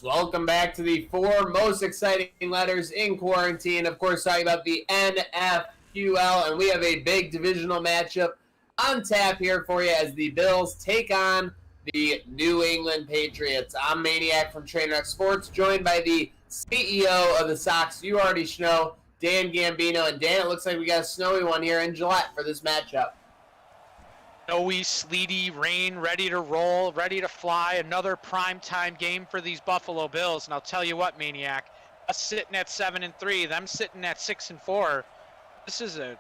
folks, welcome back to the four most exciting letters in quarantine. Of course, talking about the NFQL, and we have a big divisional matchup on tap here for you as the Bills take on the New England Patriots. I'm Maniac from Trainwreck Sports, joined by the CEO of the Sox, you already know, Dan Gambino. And Dan, it looks like we got a snowy one here in Gillette for this matchup. Snowy, sleety, rain, ready to roll, ready to fly. Another primetime game for these Buffalo Bills. And I'll tell you what, Maniac, us sitting at 7-3, them sitting at 6-4. This is a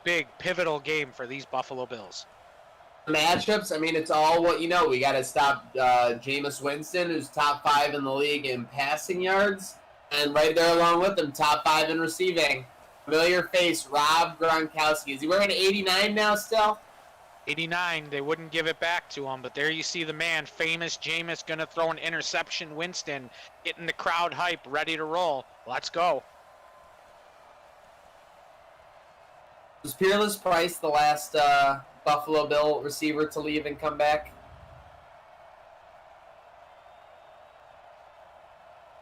big, pivotal game for these Buffalo Bills. Matchups, I mean, it's all what you know. We got to stop Jameis Winston, who's top 5 in the league in passing yards, and right there along with him, top 5 in receiving. Familiar face, Rob Gronkowski. Is he wearing 89 now still? 89, they wouldn't give it back to him, but there you see the man, famous Jameis, going to throw an interception. Winston getting the crowd hype, ready to roll. Let's go. Was Peerless Price the last Buffalo Bill receiver to leave and come back?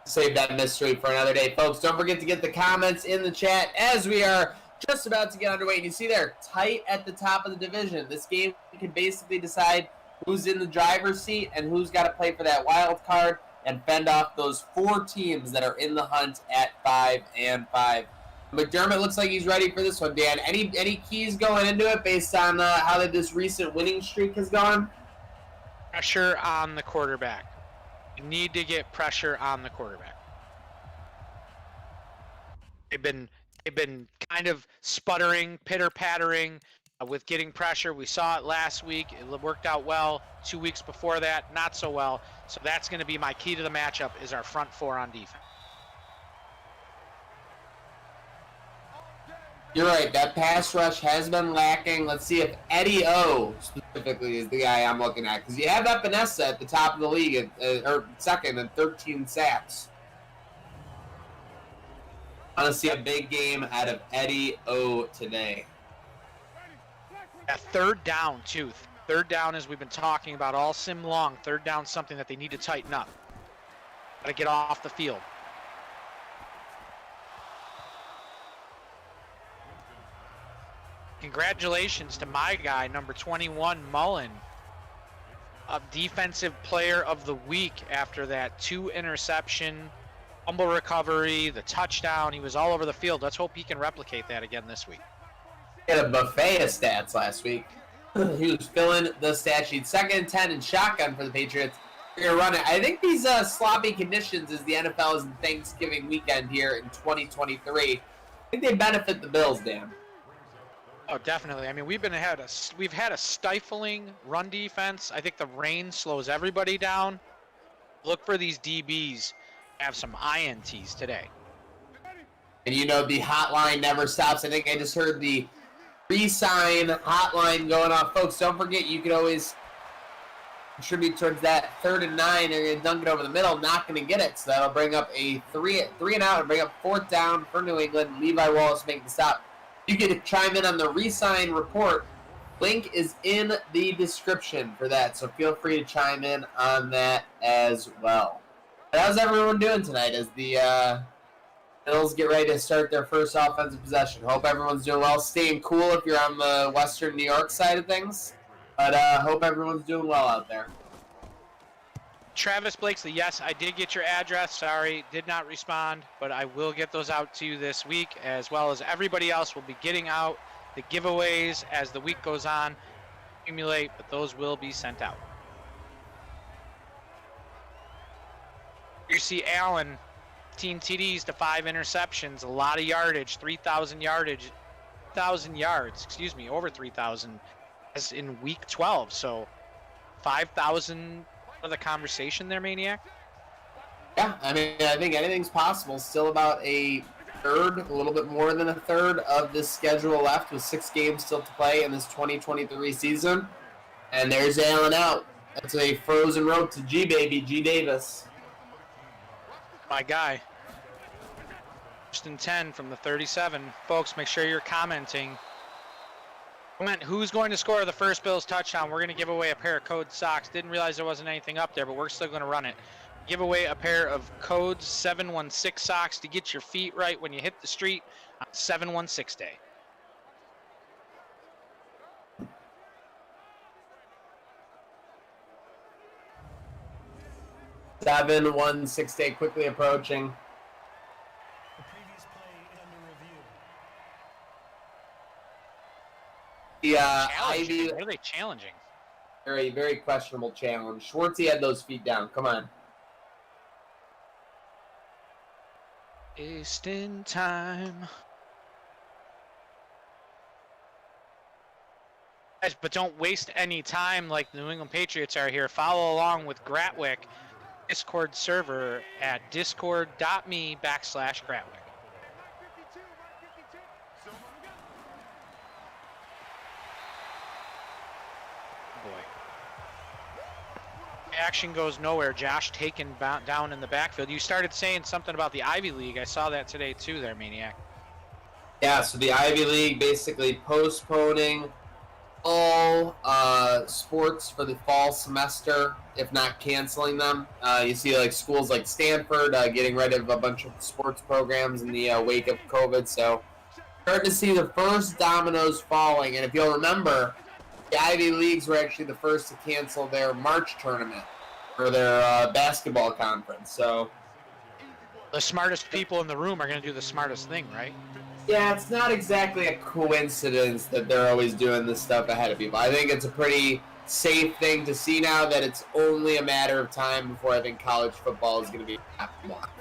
Save that mystery for another day. Folks, don't forget to get the comments in the chat as we are just about to get underway. And you see they're tight at the top of the division. This game can basically decide who's in the driver's seat and who's got to play for that wild card and fend off those 4 teams that are in the hunt at 5-5. McDermott looks like he's ready for this one, Dan. Any keys going into it based on how this recent winning streak has gone? Pressure on the quarterback. You need to get pressure on the quarterback. They've been kind of sputtering, pitter-pattering with getting pressure. We saw it last week. It worked out well. 2 weeks before that, not so well. So that's going to be my key to the matchup is our front 4 on defense. You're right. That pass rush has been lacking. Let's see if Eddie O specifically is the guy I'm looking at. Because you have Epinesa at the top of the league, or second, at 13 sacks. I want to see a big game out of Eddie O today. Yeah, third down, too. Third down, as we've been talking about all sim long. Third down, something that they need to tighten up. Got to get off the field. Congratulations to my guy, number 21, Mullen. A defensive player of the week after that 2 interception, fumble recovery, the touchdown. He was all over the field. Let's hope he can replicate that again this week. He had a buffet of stats last week. He was filling the stat sheet. 2nd and 10 in shotgun for the Patriots. They're going to run it. I think these sloppy conditions as the NFL is in Thanksgiving weekend here in 2023, I think they benefit the Bills, Dan. Oh, definitely. I mean, we've had a stifling run defense. I think the rain slows everybody down. Look for these DBs to have some INTs today. And you know the hotline never stops. I think I just heard the re-sign hotline going off. Folks, don't forget you can always contribute towards that 3rd and 9. They're going to dunk it over the middle, not going to get it. So that'll bring up a 3 and out and bring up 4th down for New England. Levi Wallace making the stop. You can chime in on the re-sign report. Link is in the description for that, so feel free to chime in on that as well. How's everyone doing tonight as the Bills get ready to start their first offensive possession? Hope everyone's doing well. Staying cool if you're on the Western New York side of things, but hope everyone's doing well out there. Travis Blakesley, yes, I did get your address. Sorry, did not respond, but I will get those out to you this week, as well as everybody else will be getting out the giveaways as the week goes on. Accumulate, but those will be sent out. You see Allen, 15 TDs to 5 interceptions, a lot of yardage, 3,000 yards, over 3,000 as in week 12. So 5,000 for the conversation there, Maniac? Yeah, I mean, I think anything's possible. Still about a third, a little bit more than a third of this schedule left with 6 games still to play in this 2023 season. And there's Allen out. That's a frozen road to G-Baby, G. Davis. My guy. 1st and 10 from the 37. Folks, make sure you're commenting. Comment who's going to score the first Bills touchdown. We're going to give away a pair of code socks. Didn't realize there wasn't anything up there, but we're still going to run it. Give away a pair of Codes 716 socks to get your feet right when you hit the street on 716 Day. Seven, 1-6 day quickly approaching. The previous play under review. The Challenging. Ivy, What are they challenging? very, very questionable challenge. Schwartzy had those feet down. Come on. Wasting time. Guys, but don't waste any time like the New England Patriots are here. Follow along with Gratwick Discord server at discord.me/Gratwick. Boy. Action goes nowhere. Josh taken down in the backfield. You started saying something about the Ivy League. I saw that today too there, Maniac. Yeah, so the Ivy League basically postponing all sports for the fall semester, if not canceling them. You see like schools like Stanford getting rid of a bunch of sports programs in the wake of COVID. So starting to see the first dominoes falling. And if you'll remember, the Ivy Leagues were actually the first to cancel their March tournament for their basketball conference. So The smartest people in the room are going to do the smartest thing, right? yeah, it's not exactly a coincidence that they're always doing this stuff ahead of people. I think it's a pretty safe thing to see now that it's only a matter of time before I think college football is going to be blocked.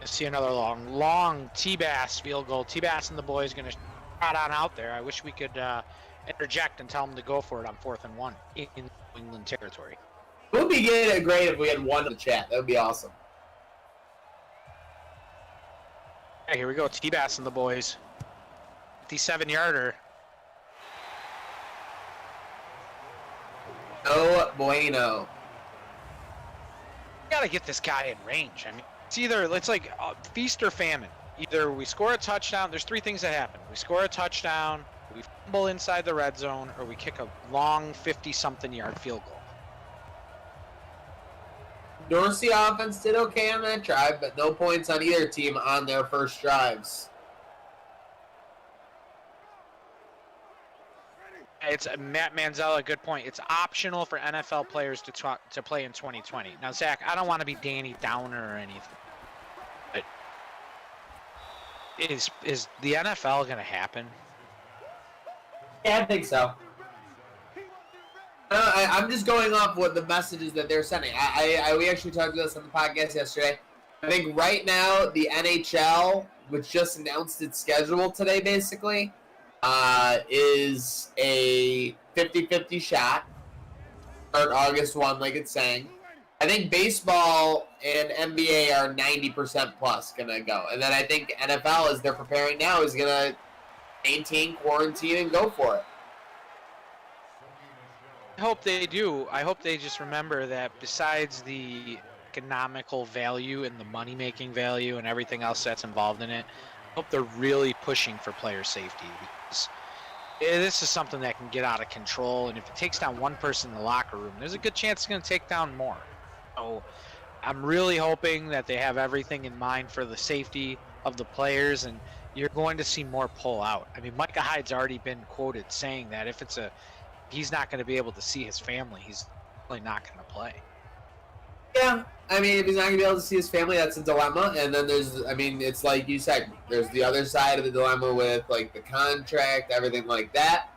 I see another long T-Bass field goal. T-Bass and the boys going to shot on out there. I wish we could interject and tell them to go for it on 4th and 1 in New England territory. It would be great if we had one in the chat. That would be awesome. Yeah, here we go. T-Bass and the boys. 57-yarder. No bueno. Got to get this guy in range. I mean, it's like feast or famine. Either we score a touchdown. There's three things that happen. We score a touchdown, we fumble inside the red zone, or we kick a long 50-something yard field goal. Dorsey offense did okay on that drive, but no points on either team on their first drives. It's Matt Manzella, good point. It's optional for NFL players to play in 2020. Now, Zach, I don't want to be Danny Downer or anything, but is the NFL going to happen? Yeah, I think so. I'm just going off what the messages that they're sending. We actually talked about this on the podcast yesterday. I think right now the NHL, which just announced its schedule today, basically, is a 50-50 shot. Start August 1, like it's saying. I think baseball and NBA are 90% plus going to go. And then I think NFL, as they're preparing now, is going to maintain quarantine and go for it. I hope they do. I hope they just remember that besides the economical value and the money-making value and everything else that's involved in it, I hope they're really pushing for player safety, because this is something that can get out of control, and if it takes down one person in the locker room, there's a good chance it's going to take down more. So I'm really hoping that they have everything in mind for the safety of the players, and you're going to see more pull out. I mean, Micah Hyde's already been quoted saying that if he's not going to be able to see his family, he's really not going to play. Yeah, I mean, if he's not going to be able to see his family, that's a dilemma. And then it's like you said, there's the other side of the dilemma with, like, the contract, everything like that.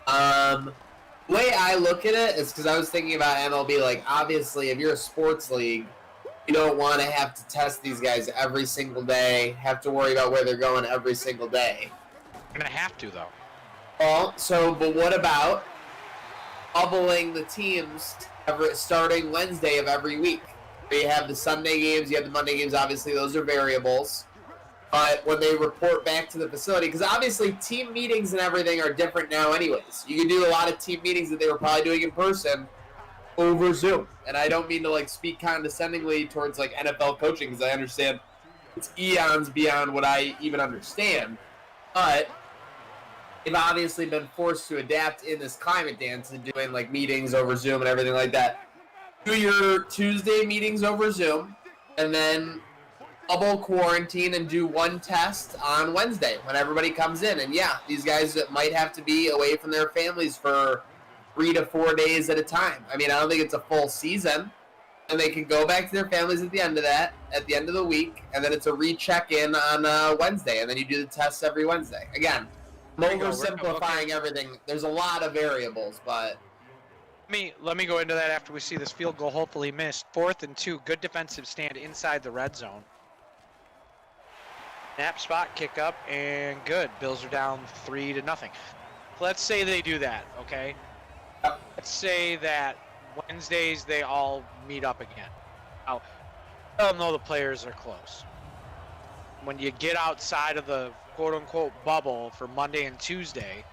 The way I look at it is because I was thinking about MLB, like, obviously, if you're a sports league, you don't want to have to test these guys every single day, have to worry about where they're going every single day. You're going to have to, though. Well, but what about bubbling the teams starting Wednesday of every week? You have the Sunday games, you have the Monday games, obviously those are variables. But when they report back to the facility, because obviously team meetings and everything are different now anyways. You can do a lot of team meetings that they were probably doing in person over Zoom. And I don't mean to like speak condescendingly towards like NFL coaching, because I understand it's eons beyond what I even understand. But they've obviously been forced to adapt in this climate dance and doing like meetings over Zoom and everything like that. do your Tuesday meetings over Zoom, and then double quarantine and do one test on Wednesday when everybody comes in. And yeah, these guys might have to be away from their families for 3 to 4 days at a time. I mean, I don't think it's a full season. And they can go back to their families at the end of that, at the end of the week, and then it's a recheck-in on Wednesday, and then you do the tests every Wednesday. Again, I'm oversimplifying everything. There's a lot of variables, but... Let me go into that after we see this field goal hopefully missed. 4th and 2, good defensive stand inside the red zone. Snap spot, kick up, and good. Bills are down 3-0. Let's say they do that, okay? Let's say that Wednesdays they all meet up again. Now, I don't know the players are close. When you get outside of the quote-unquote bubble for Monday and Tuesday,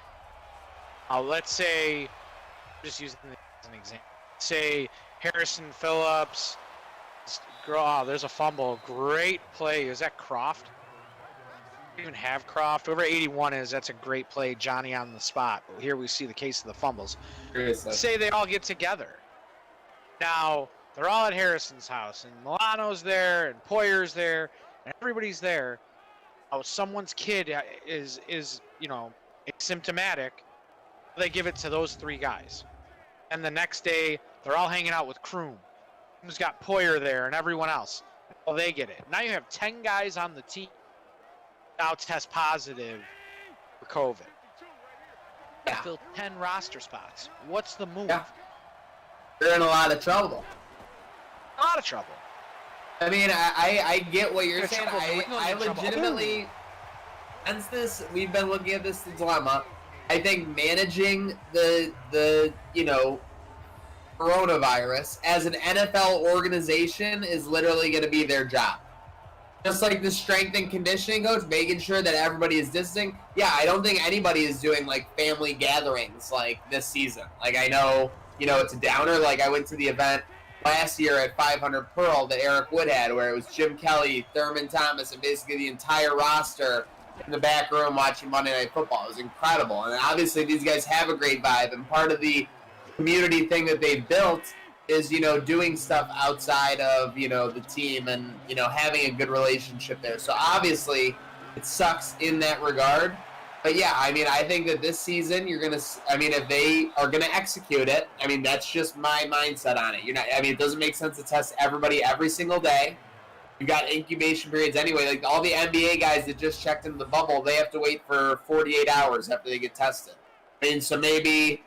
let's say, just using this as an example, say Harrison Phillips, there's a fumble, great play. Is that Croft? Even have Croft. Whoever 81 is, that's a great play. Johnny on the spot. But here we see the case of the fumbles. Say they all get together. Now, they're all at Harrison's house, and Milano's there, and Poyer's there, and everybody's there. Oh, someone's kid is asymptomatic. They give it to those 3 guys. And the next day, they're all hanging out with Kroom. Who's got Poyer there and everyone else. Well, they get it. Now you have 10 guys on the team now test positive for COVID. Yeah. Fill 10 roster spots. What's the move? Yeah. They're in a lot of trouble. A lot of trouble. I mean, I get what you're They're saying. trouble. I legitimately, since this, we've been looking at this dilemma. I think managing the coronavirus as an NFL organization is literally going to be their job. Just like the strength and conditioning coach, making sure that everybody is distancing. Yeah, I don't think anybody is doing, like, family gatherings, like, this season. Like, I know, it's a downer. Like, I went to the event last year at 500 Pearl that Eric Wood had, where it was Jim Kelly, Thurman Thomas, and basically the entire roster in the back room watching Monday Night Football. It was incredible. And obviously these guys have a great vibe, and part of the community thing that they've built is, doing stuff outside of, the team and, having a good relationship there. So obviously it sucks in that regard. But yeah, I mean, I think that this season if they are going to execute it, I mean, that's just my mindset on it. It doesn't make sense to test everybody every single day. You've got incubation periods anyway. Like all the NBA guys that just checked into the bubble, they have to wait for 48 hours after they get tested. I mean, so maybe,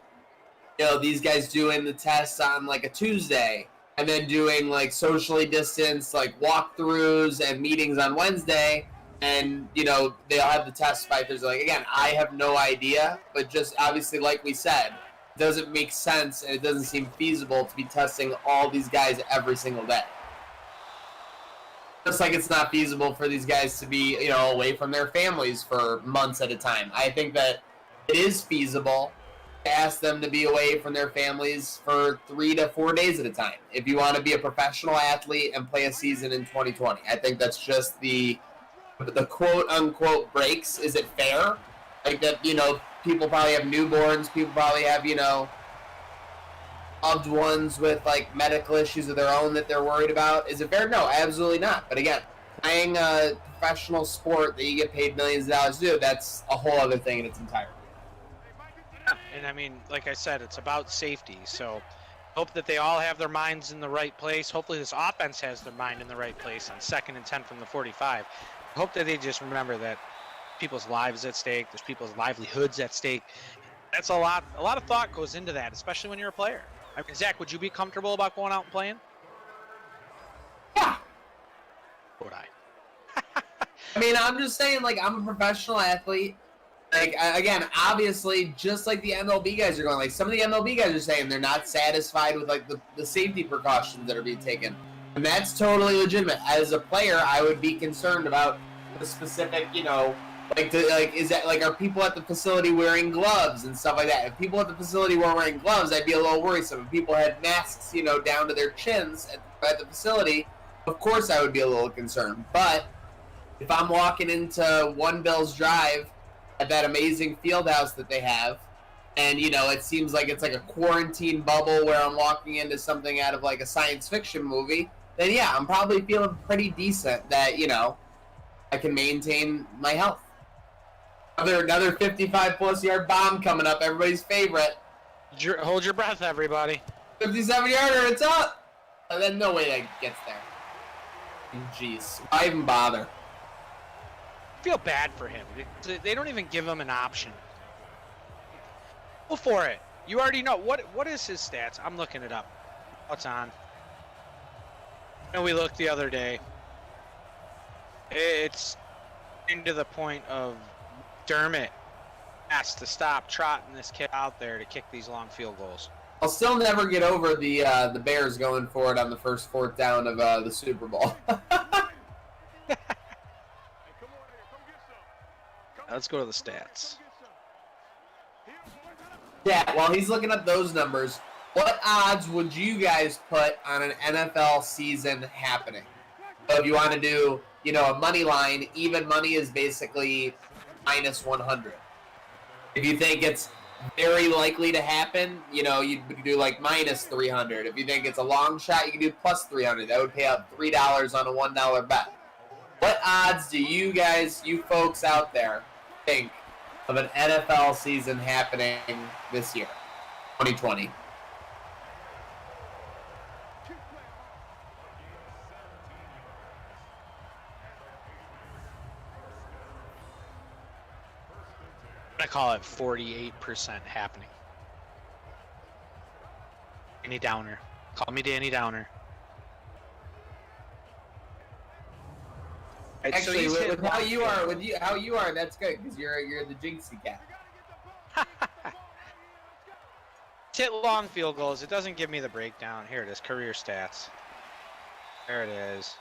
these guys doing the tests on like a Tuesday and then doing like socially distanced like walkthroughs and meetings on Wednesday, and they'll have the tests by Thursday. Like, again, I have no idea, but just obviously, like we said, it doesn't make sense and it doesn't seem feasible to be testing all these guys every single day. Just like it's not feasible for these guys to be, away from their families for months at a time. I think that it is feasible to ask them to be away from their families for 3 to 4 days at a time if you want to be a professional athlete and play a season in 2020. I think that's just the quote-unquote breaks. Is it fair? Like that, people probably have newborns, people probably have, loved ones with, like, medical issues of their own that they're worried about. Is it fair? No, absolutely not. But again, playing a professional sport that you get paid millions of dollars to do, that's a whole other thing in its entirety. And I mean, like I said, it's about safety. So hope that they all have their minds in the right place. Hopefully this offense has their mind in the right place on 2nd and 10 from the 45. Hope that they just remember that people's lives at stake, there's people's livelihoods at stake. That's a lot of thought goes into that, especially when you're a player. I mean, Zach, would you be comfortable about going out and playing? Yeah. Would I? I mean, I'm just saying, like, I'm a professional athlete. Like, again, obviously, just like the MLB guys are going, like, some of the MLB guys are saying they're not satisfied with, like, the safety precautions that are being taken. And that's totally legitimate. As a player, I would be concerned about the specific, are people at the facility wearing gloves and stuff like that? If people at the facility weren't wearing gloves, I'd be a little worrisome. If people had masks, down to their chins at the facility, of course I would be a little concerned. But if I'm walking into One Bills Drive at that amazing field house that they have, and it seems like it's like a quarantine bubble where I'm walking into something out of like a science fiction movie, then yeah, I'm probably feeling pretty decent that I can maintain my health. Another 55+ yard bomb coming up, everybody's favorite. Hold your breath, everybody. 57-yarder, it's up. And then no way that gets there. Jeez, why even bother? I feel bad for him. They don't even give him an option. Go for it. You already know. What is his stats? I'm looking it up. What's on? And we looked the other day. It's into the point of Dermott has to stop trotting this kid out there to kick these long field goals. I'll still never get over the Bears going for it on the first 4th down of the Super Bowl. Let's go to the stats. Yeah, while he's looking up those numbers, what odds would you guys put on an NFL season happening? So if you want to do, a money line, even money is basically minus 100. If you think it's very likely to happen, you do like minus 300. If you think it's a long shot, you can do plus 300. That would pay out $3 on a $1 bet. What odds do you folks out there, think of an NFL season happening this year, 2020? I call it 48% happening. Danny Downer. Call me Danny Downer. Right, Actually, so with how you are, that's good because you're the jinxie cat. hit long field goals. It doesn't give me the breakdown. Here it is, career stats. There it is.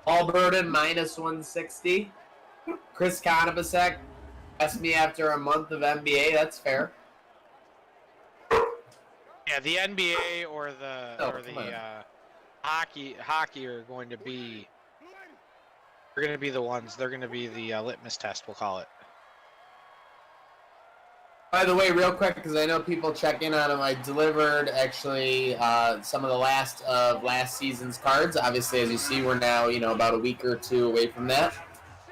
Allburden minus 160. Chris Konopasek asked me after a month of NBA. That's fair. Yeah, the NBA or the hockey are going to be. They're going to be the ones. They're going to be the litmus test. We'll call it. By the way, real quick, because I know people check in on them, I delivered actually some of the last season's cards. Obviously, as you see, we're now about a week or two away from that.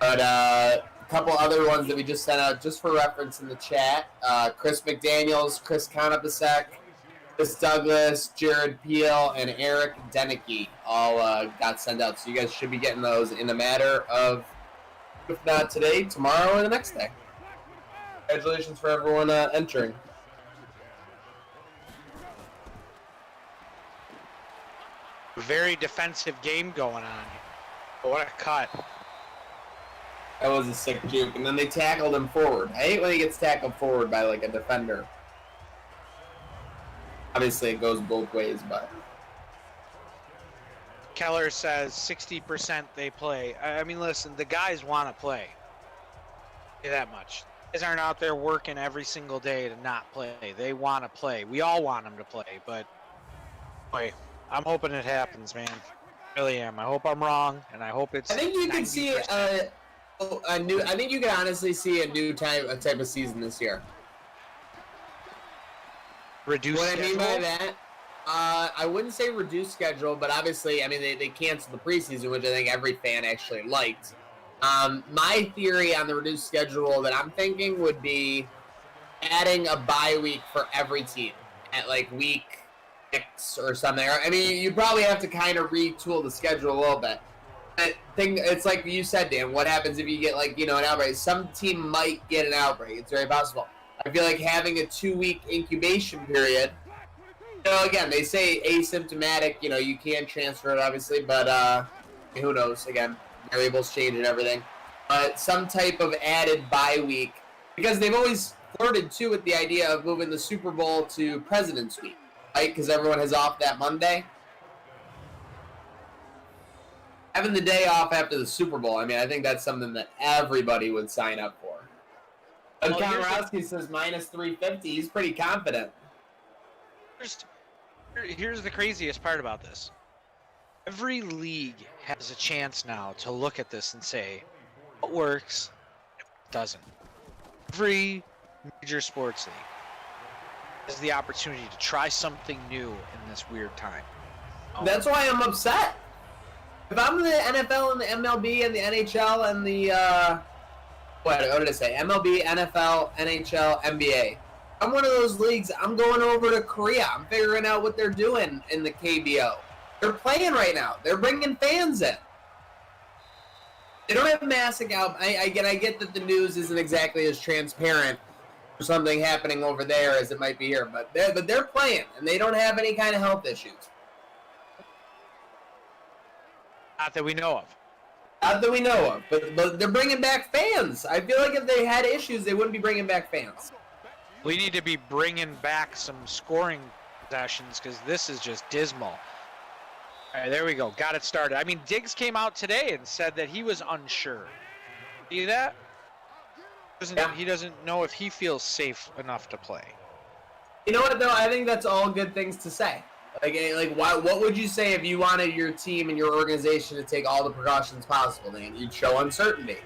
But a couple other ones that we just sent out just for reference in the chat: Chris McDaniels, Chris Konopasek, Chris Douglas, Jared Peel, and Eric Denicky all got sent out. So you guys should be getting those in a matter of, if not today, tomorrow, or the next day. Congratulations for everyone entering. Very defensive game going on. What a cut. That was a sick juke. And then they tackled him forward. I hate when he gets tackled forward by like a defender. Obviously it goes both ways, but. Keller says 60% they play. I mean, listen, the guys want to play. Say that much. Guys aren't out there working every single day to not play. They want to play. We all want them to play, but boy, I'm hoping it happens, man. I really am. I hope I'm wrong, and I hope it's. I think you can see a new. I think you can honestly see a new type of season this year. Reduced What schedule? I mean by that, I wouldn't say reduced schedule, but obviously, I mean they canceled the preseason, which I think every fan actually liked. My theory on the reduced schedule that I'm thinking would be adding a bye week for every team at like week 6 or something. I mean, you probably have to kind of retool the schedule a little bit. I think it's like you said, Dan. What happens if you get like an outbreak? Some team might get an outbreak. It's very possible. I feel like having a 2-week incubation period. Again, they say asymptomatic. You can transfer it, obviously, but who knows? Again, variables change and everything. But some type of added bye week, because they've always flirted too with the idea of moving the Super Bowl to President's Week, right? Because everyone has off that Monday. Having the day off after the Super Bowl, I mean, I think that's something that everybody would sign up for. And Konrowski says minus 350. He's pretty confident. Here's the craziest part about this. every league has a chance now to look at this and say, what works, what doesn't. Every major sports league has the opportunity to try something new in this weird time. That's why I'm upset. If I'm the NFL and the MLB and the NHL and the what did I say? MLB, NFL, NHL, NBA. I'm one of those leagues. I'm going over to Korea. I'm figuring out what they're doing in the KBO. They're playing right now. They're bringing fans in. They don't have massive out. I get that the news isn't exactly as transparent for something happening over there as it might be here, but they're playing and they don't have any kind of health issues. Not that we know of. Not that we know of, but they're bringing back fans. I feel like if they had issues, they wouldn't be bringing back fans. We need to be bringing back some scoring possessions because this is just dismal. All right, there we go. Got it started. I mean, Diggs came out today and said that he was unsure. See that? He doesn't know if he feels safe enough to play. You know what, though? I think that's all good things to say. What would you say if you wanted your team and your organization to take all the precautions possible, Dan? You'd show uncertainty.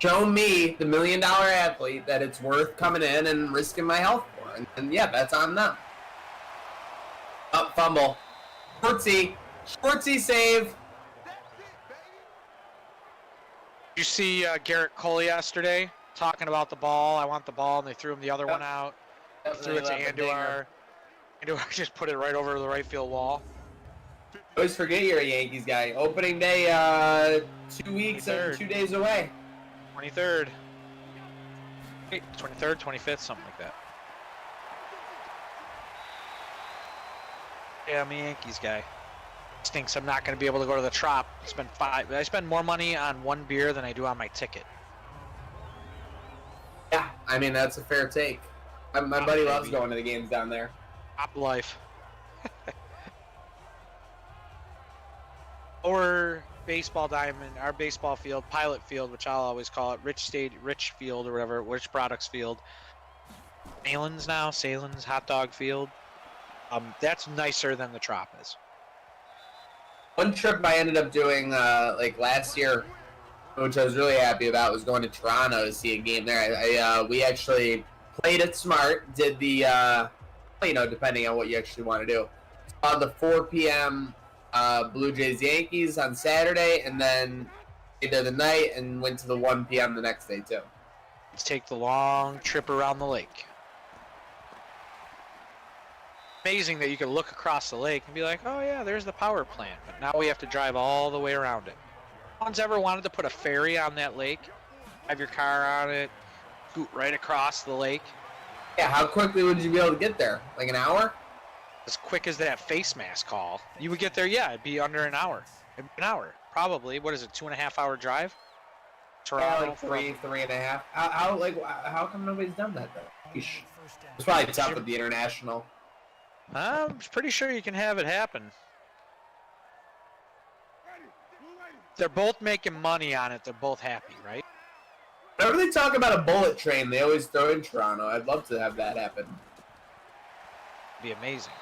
Show me, the $1 million athlete, that it's worth coming in and risking my health for. And yeah, that's on them. Up, fumble. Schwartzy save. Did you see Garrett Cole yesterday talking about the ball? I want the ball, and they threw him the other one out. Threw it to Andujar. Andujar just put it right over the right field wall. Always forget you're a Yankees guy. Opening day, 2 weeks and 2 days away. 23rd. 23rd, 25th, something like that. Yeah, I'm a Yankees guy. Stinks I'm not going to be able to go to the Trop. I spend more money on one beer than I do on my ticket. Yeah, I mean, that's a fair take. My buddy loves going to the games down there. Top life. Or baseball diamond, our baseball field, Pilot Field, which I'll always call it, Rich Field or whatever, Rich Products Field. Salen's Hot Dog Field. That's nicer than the Trop is. One trip I ended up doing last year, which I was really happy about, was going to Toronto to see a game there. We actually played it smart, did the, depending on what you actually want to do. Saw the 4 p.m. Blue Jays Yankees on Saturday, and then stayed there the night and went to the 1 p.m. the next day too. Let's take the long trip around the lake. Amazing that you can look across the lake and be like, oh yeah, there's the power plant, but now we have to drive all the way around it. No one's ever wanted to put a ferry on that lake, have your car on it, scoot right across the lake? Yeah, how quickly would you be able to get there? Like an hour? As quick as that face mask call. You would get there, yeah, it'd be under an hour. An hour, probably. What is it, 2.5 hour drive? Toronto, yeah, like 3.5. How come nobody's done that though? Eesh. It's probably tough with the international. I'm pretty sure you can have it happen. They're both making money on it. They're both happy, right? Whenever they talk about a bullet train, they always throw in Toronto. I'd love to have that happen. It'd be amazing.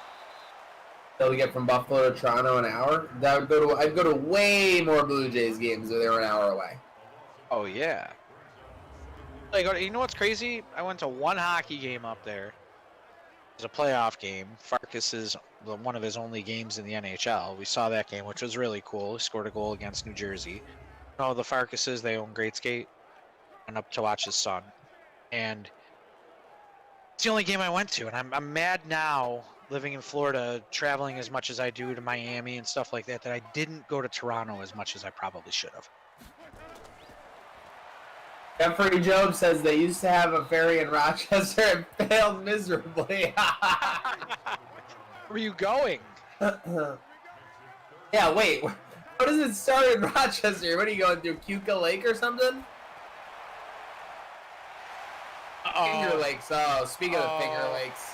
They'll get from Buffalo to Toronto an hour. I'd go to way more Blue Jays games if they were an hour away. Oh yeah. You know what's crazy? I went to one hockey game up there. It was a playoff game. Farkas is one of his only games in the NHL. We saw that game, which was really cool. He scored a goal against New Jersey. No, the Farkases, they own Great Skate. Went up to watch his son. And it's the only game I went to. And I'm mad now, living in Florida, traveling as much as I do to Miami and stuff like that, that I didn't go to Toronto as much as I probably should have. Jeffrey Job says they used to have a ferry in Rochester and failed miserably. Where are you going? Yeah, wait. How does it start in Rochester? What are you going through, Cuca Lake or something? Finger Lakes. Oh, speaking of Finger Lakes,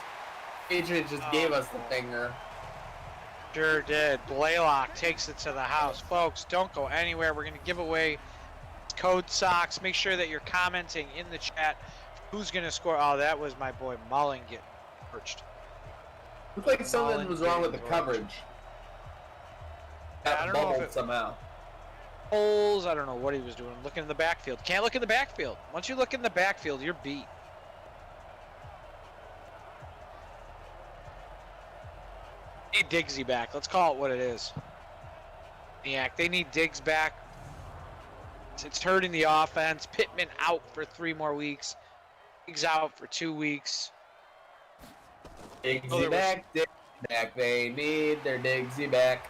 Patriots just gave us the finger. Sure did. Blaylock takes it to the house. Folks, don't go anywhere. We're going to give away code socks. Make sure that you're commenting in the chat who's going to score. Oh, that was my boy Mullen getting perched. Looked like something Holland was wrong with the getting coverage. Yeah, I Got don't know if bubbled it- somehow. Holes, I don't know what he was doing. Looking in the backfield. Can't look in the backfield. Once you look in the backfield, you're beat. Need Diggsy back. Let's call it what it is. They need Diggs back. It's hurting the offense. Pittman out for 3 more weeks. Diggs out for 2 weeks. Diggsy back, Diggsy back. They need their Diggsy back.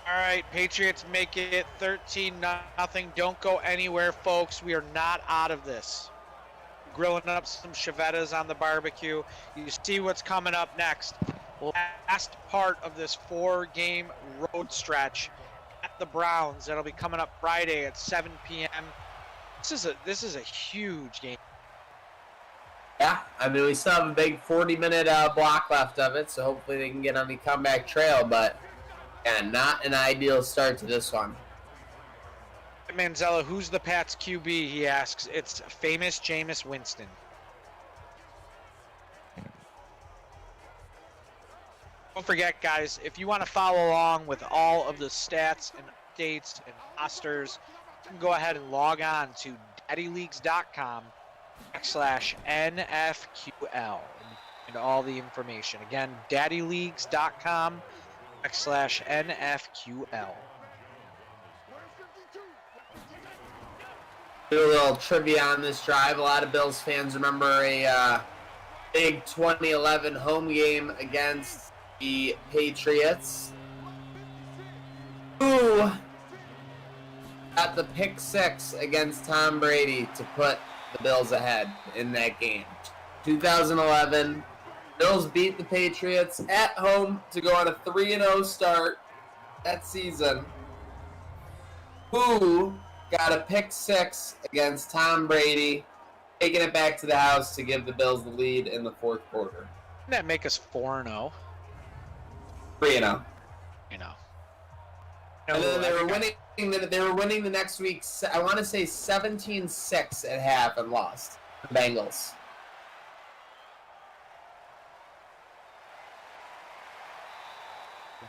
All right, Patriots make it 13-0. Don't go anywhere, folks. We are not out of this. Grilling up some chevettas on the barbecue. You see what's coming up next. Last part of this 4-game road stretch at the Browns. That'll be coming up Friday at 7 p.m. This is a huge game. Yeah, I mean, we still have a big 40-minute block left of it, so hopefully they can get on the comeback trail, but yeah, not an ideal start to this one. Manzella, who's the Pats QB? He asks. It's famous Jameis Winston. Don't forget, guys, if you want to follow along with all of the stats and updates and rosters, you can go ahead and log on to daddyleagues.com/NFQL and all the information. Again, daddyleagues.com/NFQL. Do a little trivia on this drive. A lot of Bills fans remember a big 2011 home game against the Patriots. Who got the pick 6 against Tom Brady to put the Bills ahead in that game? 2011, Bills beat the Patriots at home to go on a 3-0 start that season. Who got a pick 6 against Tom Brady, taking it back to the house to give the Bills the lead in the fourth quarter? Didn't that make us 4-0? 3-0. You know. And then they were winning. They were winning the next week. I want to say 17-6 at half and lost. The Bengals.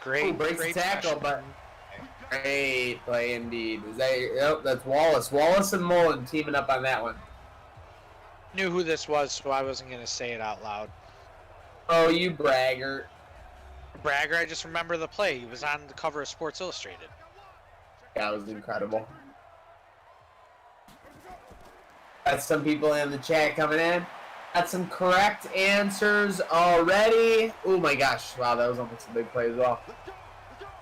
Great. Breaks great the tackle, question. but great play indeed. Is that? Yep, that's Wallace. Wallace and Mullen teaming up on that one. Knew who this was, so I wasn't going to say it out loud. Oh, you braggart. Bragger, I just remember the play. He was on the cover of Sports Illustrated. That was incredible. Got some people in the chat coming in. Got some correct answers already. Oh my gosh. Wow, that was almost a big play as well.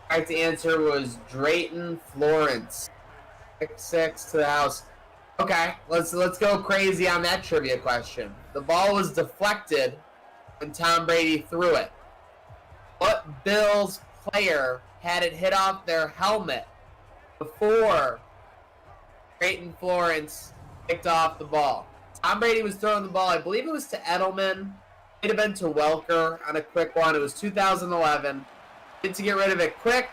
Correct answer was Drayton Florence. 6-6 to the house. Okay, let's go crazy on that trivia question. The ball was deflected when Tom Brady threw it. What Bills player had it hit off their helmet before Drayton Florence picked off the ball? Tom Brady was throwing the ball, I believe it was to Edelman. It might have been to Welker on a quick one. It was 2011. Get to get rid of it quick.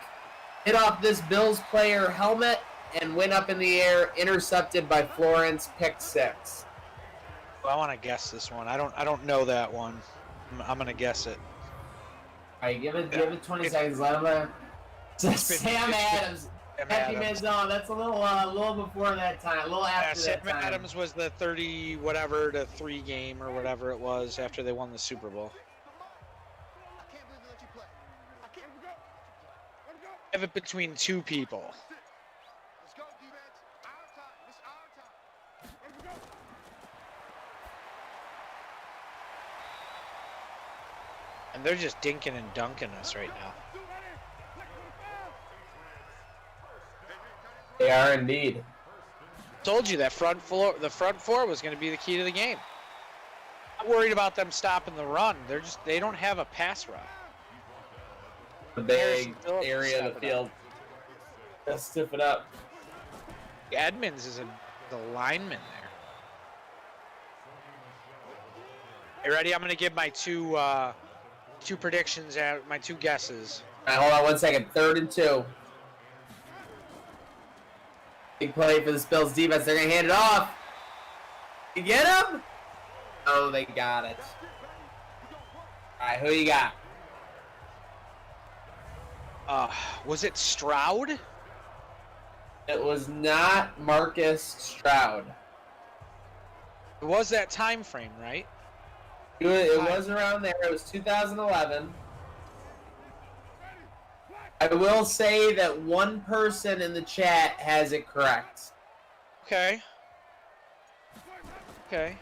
Hit off this Bills player helmet and went up in the air, intercepted by Florence, pick 6. Well, I want to guess this one. I don't know that one. I'm going to guess it. All right, give it 20 seconds. Let him. Sam Adams. Happy Manziel. That's a little before that time. A little after that time. Adams was the 30 whatever to 3 game or whatever it was after they won the Super Bowl. I have it between 2 people. And they're just dinking and dunking us right now. They are indeed. Told you that the front four was going to be the key to the game. Not worried about them stopping the run. They don't have a pass rush. The big area of the field. Let's stiff it up. Edmonds is the lineman there. You ready? I'm going to give my two predictions out, my 2 guesses. All right, hold on 1 second. 3rd and 2. Big play for the Bills defense. They're going to hand it off. You get him? Oh, they got it. All right, who you got? Was it Stroud? It was not Marcus Stroud. It was that time frame, right? It was around there. It was 2011. I will say that one person in the chat has it correct. Okay. Okay.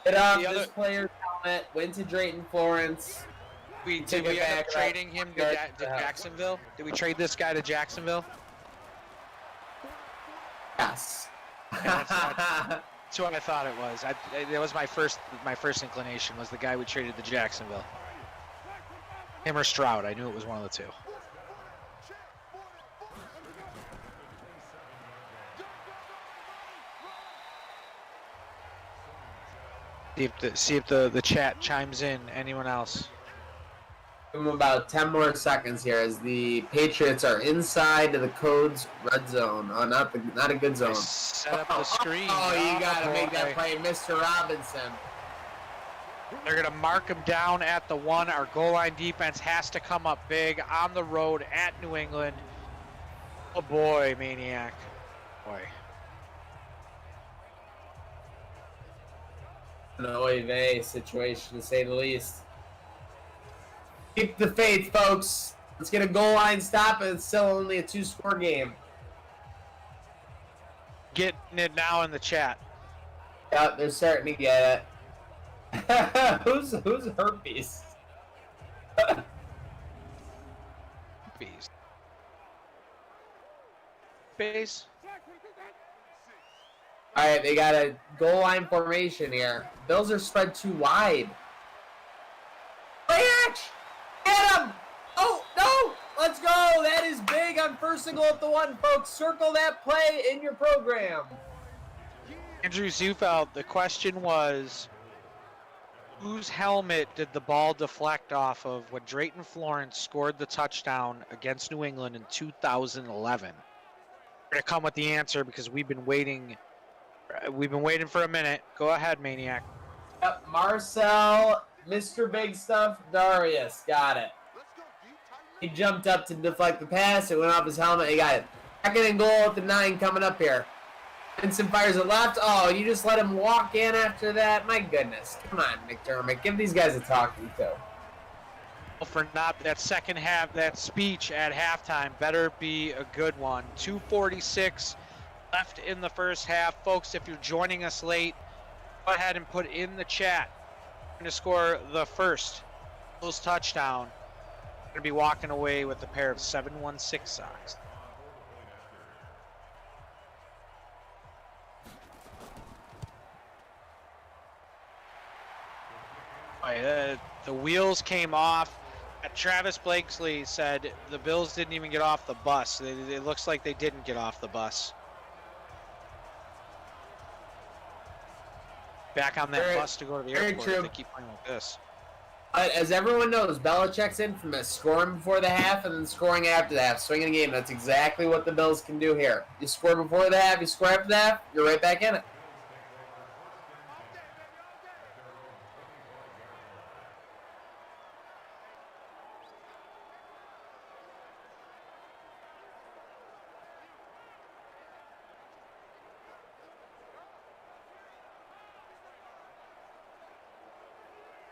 Hit off The this other- player's helmet, went to Drayton Florence. Did took we it end back up trading him to, yards to to help. Jacksonville? Did we trade this guy to Jacksonville? Yes. That's what I thought it was. That was my first inclination, was the guy we traded to Jacksonville. Him or Stroud. I knew it was one of the two. See if the chat chimes in. Anyone else? Give them about 10 more seconds here as the Patriots are inside of the Codes red zone. Oh, not a good zone. Set up the screen. Oh, you gotta make boy. that play, Mr. Robinson. They're going to mark him down at the 1. Our goal line defense has to come up big on the road at New England. Oh, boy, Maniac. Boy. An oy vey situation, to say the least. Keep the faith, folks. Let's get a goal line stop, and it's still only a 2-score game. Getting it now in the chat. Yep, they're starting to get it. Who's herpes? Bees. Base. All right, they got a goal line formation here. Bills are spread too wide. Play action! Get him! Oh, no! Let's go! That is big on first and goal at the 1, folks. Circle that play in your program. Andrew Zufeld, the question was, whose helmet did the ball deflect off of when Drayton Florence scored the touchdown against New England in 2011? We're going to come with the answer because we've been waiting for a minute. Go ahead, Maniac. Yep, Marcel, Mr. Big Stuff, Darius. Got it. He jumped up to deflect the pass. It went off his helmet. He got it. Second and goal at the 9 coming up here. Vincent fires it left. Oh, you just let him walk in after that? My goodness. Come on, McDermott. Give these guys a talking to. For not that second half, that speech at halftime better be a good one. 2:46 left in the first half. Folks, if you're joining us late, go ahead and put in the chat. We're going to score the first Bills touchdown. We're going to be walking away with a pair of 716 socks. The wheels came off. Travis Blakesley said the Bills didn't even get off the bus. It looks like they didn't get off the bus. Back on that bus to go to the airport if they keep playing like this. As everyone knows, Belichick's infamous, scoring before the half and then scoring after the half, swinging the game. That's exactly what the Bills can do here. You score before the half, you score after the half, you're right back in it.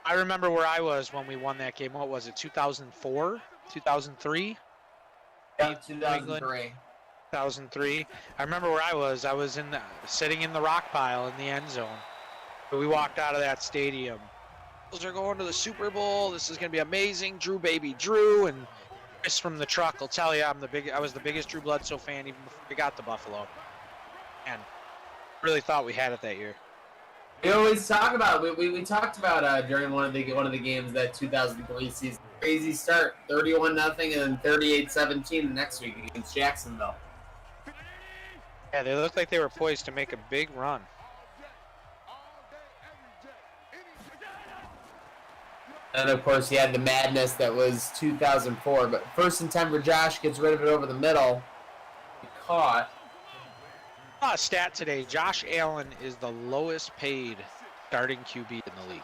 I remember where I was when we won that game. What was it, 2004? 2003? Yeah, 2003. 2003. I remember where I was. I was sitting in the rock pile in the end zone. But we walked out of that stadium. Bills are going to the Super Bowl. This is going to be amazing. Drew, baby, Drew. And Chris from the truck will tell you I was the biggest Drew Bledsoe fan even before we got to Buffalo. And really thought we had it that year. We always talk about we talked about during one of the games that 2003 season. Crazy start, 31-0 and then 38-17 the next week against Jacksonville. Yeah, they looked like they were poised to make a big run. And of course, you had the madness that was 2004. But first and 10 for Josh, gets rid of it over the middle. He caught. Stat today, Josh Allen is the lowest paid starting QB in the league.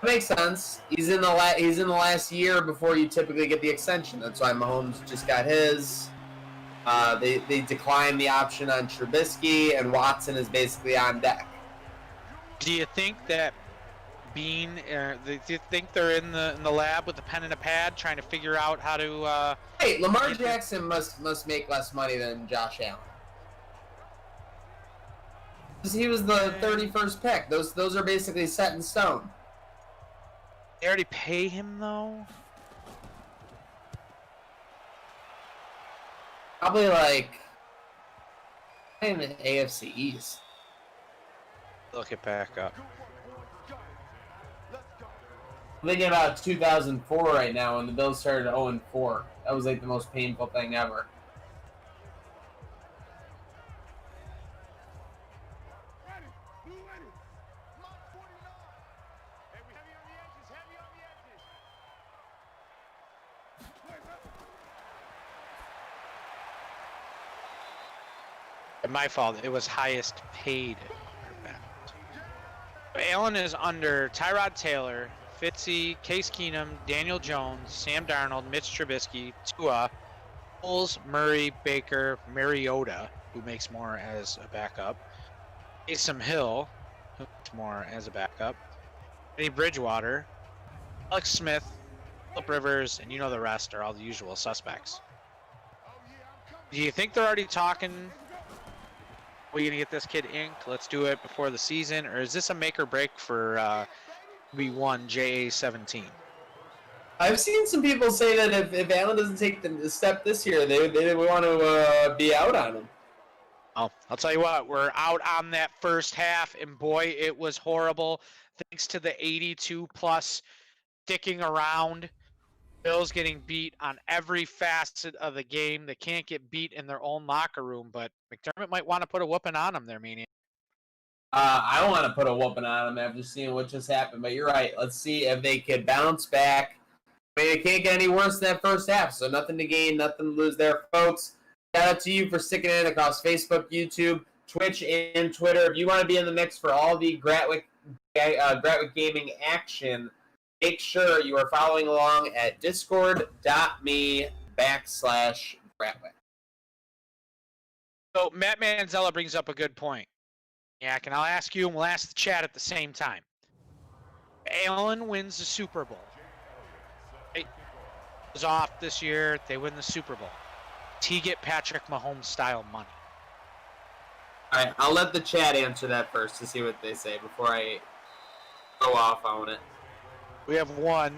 Makes sense. He's in the last year before you typically get the extension. That's why Mahomes just got his. They declined the option on Trubisky, and Watson is basically on deck. Do you think that Bean? Do you think they're in the lab with a pen and a pad trying to figure out how to? Hey, Lamar Jackson must make less money than Josh Allen. He was the 31st pick. Those are basically set in stone. They already pay him though. Probably like in the AFC East. Look it back up. I'm thinking about 2004 right now when the Bills started 0-4. That was like the most painful thing ever. My fault. It was highest paid. Allen is under Tyrod Taylor, Fitzy, Case Keenum, Daniel Jones, Sam Darnold, Mitch Trubisky, Tua, Foles, Murray, Baker, Mariota, who makes more as a backup, Taysom Hill, who makes more as a backup, Eddie Bridgewater, Alex Smith, Phillip Rivers, and you know the rest are all the usual suspects. Do you think they're already talking? We're going to get this kid inked. Let's do it before the season. Or is this a make or break for V1 JA17? I've seen some people say that if Allen doesn't take the step this year, they want to be out on him. Oh, I'll tell you what. We're out on that first half, and boy, it was horrible. Thanks to the 82-plus sticking around. Bills getting beat on every facet of the game. They can't get beat in their own locker room, but McDermott might want to put a whooping on them there, meaning. I don't want to put a whooping on them after seeing what just happened, but you're right. Let's see if they could bounce back. I mean, it can't get any worse than that first half, so nothing to gain, nothing to lose there, folks. Shout out to you for sticking in across Facebook, YouTube, Twitch, and Twitter. If you want to be in the mix for all the Gratwick Gaming action, make sure you are following along at discord.me/Gratwick. So Matt Manzella brings up a good point. Yeah, and I'll ask you, and we'll ask the chat at the same time. Allen wins the Super Bowl. It was off this year. They win the Super Bowl. Does he get Patrick Mahomes style money? All right, I'll let the chat answer that first to see what they say before I go off on it. We have one.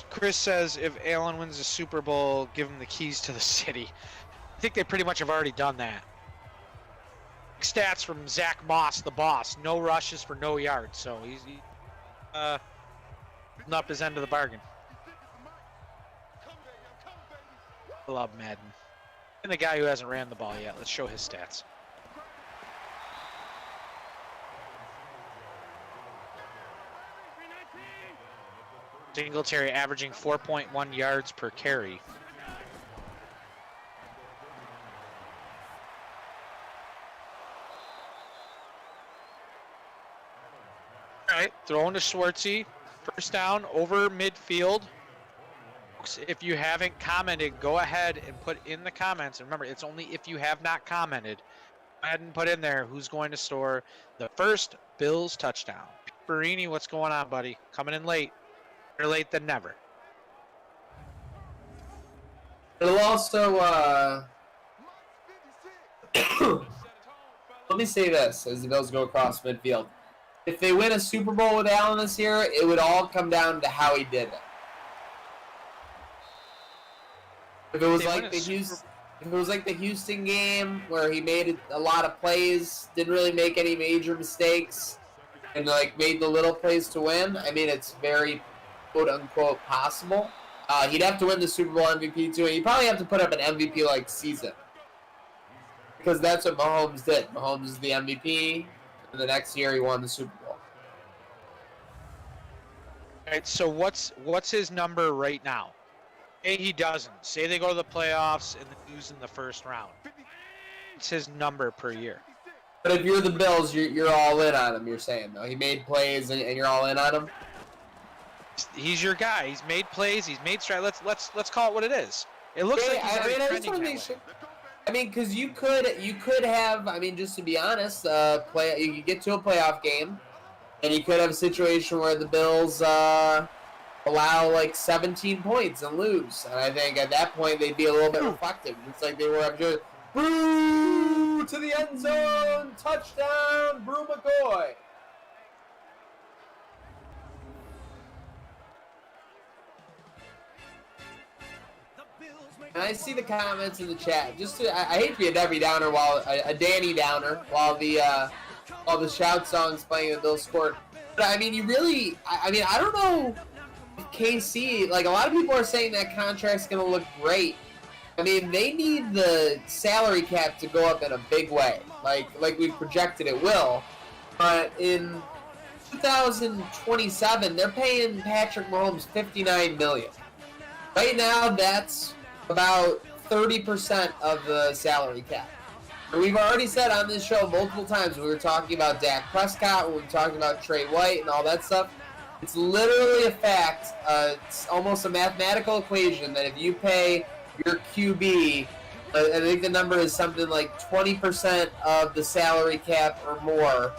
Chris says if Allen wins the Super Bowl, give him the keys to the city. I think they pretty much have already done that. Stats from Zach Moss, the boss. No rushes for no yards. So he's holding up his end of the bargain. I love Madden. And the guy who hasn't ran the ball yet. Let's show his stats. Singletary averaging 4.1 yards per carry. All right, throwing to Schwartzy. First down over midfield. If you haven't commented, go ahead and put in the comments. And remember, it's only if you have not commented. Go ahead and put in there who's going to score the first Bills touchdown. Barini, what's going on, buddy? Coming in late. Better late than never. It'll also, let me say this as the Bills go across midfield. If they win a Super Bowl with Allen this year, it would all come down to how he did it. If it was like the Houston game where he made a lot of plays, didn't really make any major mistakes, and like made the little plays to win, I mean, it's very quote unquote possible. He'd have to win the Super Bowl MVP too, and he'd probably have to put up an MVP like season. Because that's what Mahomes did. Mahomes is the MVP, and the next year he won the Super Bowl. All right, so what's his number right now? Say he doesn't. Say they go to the playoffs and they lose in the first round. What's his number per year? But if you're the Bills, you're all in on him. You're saying though he made plays and you're all in on him. He's your guy. He's made plays. He's made strides. Let's call it what it is. It looks like he's I just trending want to that make way. sure. I mean, because you could have. I mean, just to be honest, you could get to a playoff game, and you could have a situation where the Bills allow like 17 points and lose. And I think at that point they'd be a little bit reflective, just like they were up to Brew to the end zone, touchdown, Brew McCoy. And I see the comments in the chat. I hate to be a Debbie Downer while a Danny Downer while the shout song's playing and the Bills scored. But I mean, I don't know if KC, like a lot of people are saying that contract's gonna look great. I mean, they need the salary cap to go up in a big way, like we projected it will. But in 2027, they're paying Patrick Mahomes $59 million. Right now, that's about 30% of the salary cap. And we've already said on this show multiple times when we were talking about Dak Prescott, when we were talking about Trey White and all that stuff. It's literally a fact. It's almost a mathematical equation that if you pay your QB, I think the number is something like 20% of the salary cap or more.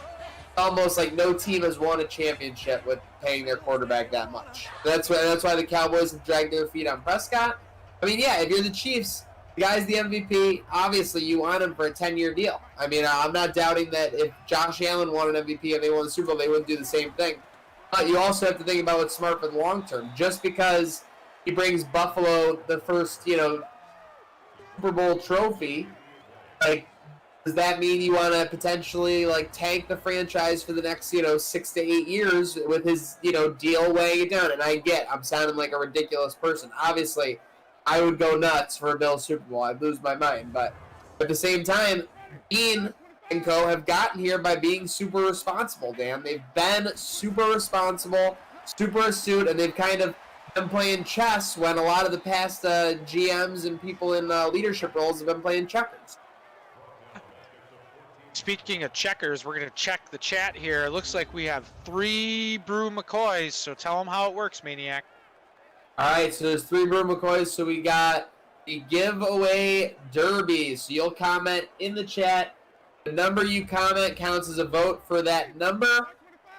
Almost like no team has won a championship with paying their quarterback that much. That's why the Cowboys have dragged their feet on Prescott. I mean, yeah, if you're the Chiefs, the guy's the MVP. Obviously, you want him for a 10-year deal. I mean, I'm not doubting that if Josh Allen won an MVP and they won the Super Bowl, they wouldn't do the same thing. But you also have to think about what's smart for the long term. Just because he brings Buffalo the first, Super Bowl trophy, like, does that mean you want to potentially tank the franchise for the next 6 to 8 years with his deal weighing it down? And I'm sounding like a ridiculous person. Obviously, I would go nuts for a Bills Super Bowl. I'd lose my mind. But at the same time, Dean and co have gotten here by being super responsible, Dan. They've been super responsible, super astute, and they've kind of been playing chess when a lot of the past GMs and people in leadership roles have been playing checkers. Speaking of checkers, we're going to check the chat here. It looks like we have 3 Brew McCoys, so tell them how it works, Maniac. All right, so there's 3 Brew McCoys, so we got the giveaway derby. So you'll comment in the chat. The number you comment counts as a vote for that number.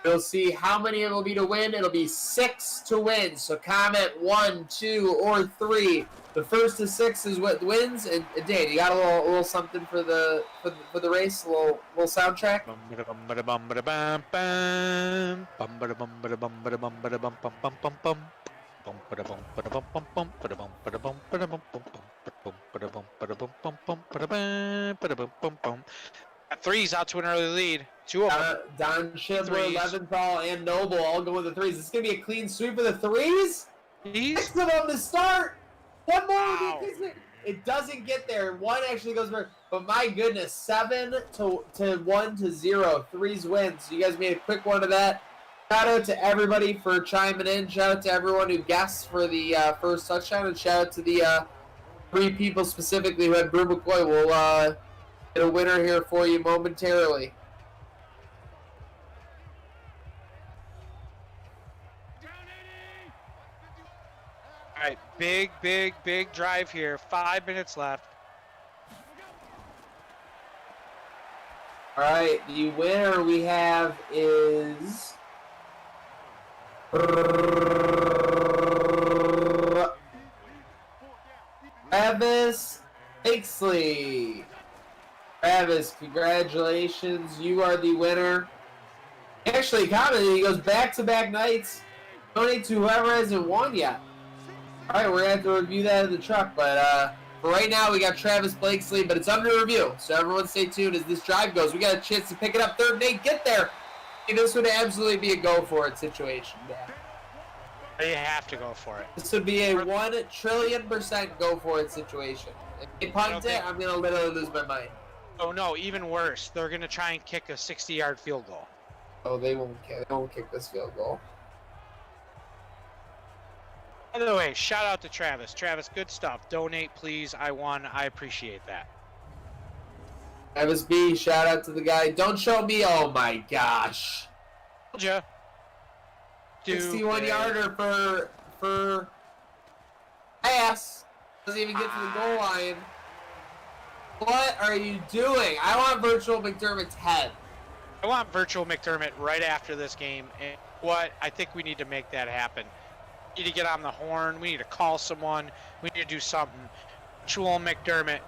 You'll see how many it will be to win. It'll be 6 to win, so comment 1, 2, or 3. The first to 6 is what wins. And Dan, you got a little something for the race, a little soundtrack. Three's out to an early lead. 2 of them. Don Schindler, Leventhal, and Noble all going with the 3s. This is gonna be a clean sweep of the 3s. 6 of them to start. One more. Wow. It doesn't get there. 1 actually goes for, but my goodness, 7 to 1 to 0. 3s wins. So you guys made a quick one of that. Shout out to everybody for chiming in. Shout out to everyone who guessed for the first touchdown, and shout out to the 3 people specifically who had Brew McCoy. We'll get a winner here for you momentarily. All right, big drive here. 5 minutes left. All right, the winner we have is Travis Akesley. Travis, congratulations. You are the winner. He actually commented, he goes back-to-back nights. Donate to whoever hasn't won yet. All right, we're going to have to review that in the truck. But for right now, we got Travis Blakesley, but it's under review. So everyone stay tuned as this drive goes. We got a chance to pick it up 3rd and 8. Get there. This would absolutely be a go-for-it situation. Yeah. You have to go for it. This would be a 1,000,000,000% go-for-it situation. If they punt it, I'm going to literally lose my mind. Oh, no, even worse. They're going to try and kick a 60-yard field goal. Oh, they won't kick this field goal. By the way, shout out to Travis. Travis, good stuff. Donate, please. I won. I appreciate that. FSB, shout out to the guy. Don't show me. Oh my gosh. Told ya. 61 yarder for pass. Doesn't even get to the goal line. What are you doing? I want virtual McDermott's head. I want virtual McDermott right after this game. And what? I think we need to make that happen. We need to get on the horn. We need to call someone. We need to do something. Virtual McDermott.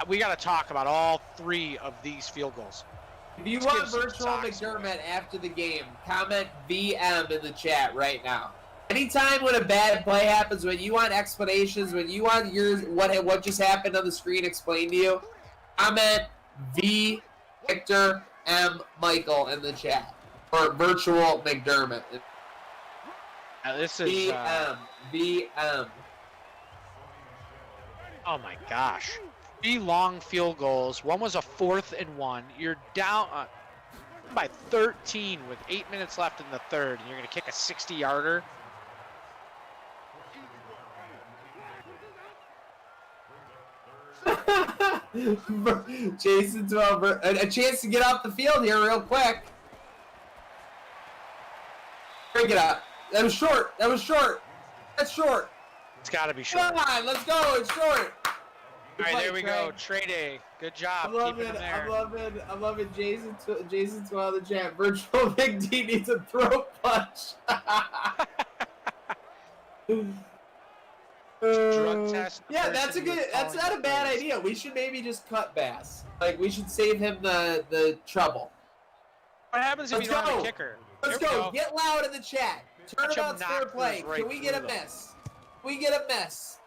We got to talk about all 3 of these field goals. If you want virtual McDermott after the game, comment VM in the chat right now. Anytime when a bad play happens, when you want explanations, when you want what just happened on the screen explained to you, comment V Victor M Michael in the chat or virtual McDermott. This is VM. Oh my gosh. 3 long field goals. One was a 4th and 1. You're down by 13 with 8 minutes left in the 3rd, and you're going to kick a 60-yarder. Jason's a chance to get off the field here real quick. Break it up. That was short. That was short. That's short. It's got to be short. Come on, let's go. It's short. All right, there we go. Trey Day. Good job. I'm loving Jason's one of the chat. Virtual Big D needs a throat punch. Drug test. Yeah, that's not a bad idea. We should maybe just cut Bass. Like, we should save him the trouble. What happens if you don't have a kicker? Let's go. Get loud in the chat. Turnabout's fair play. Can we get a miss? We get a miss.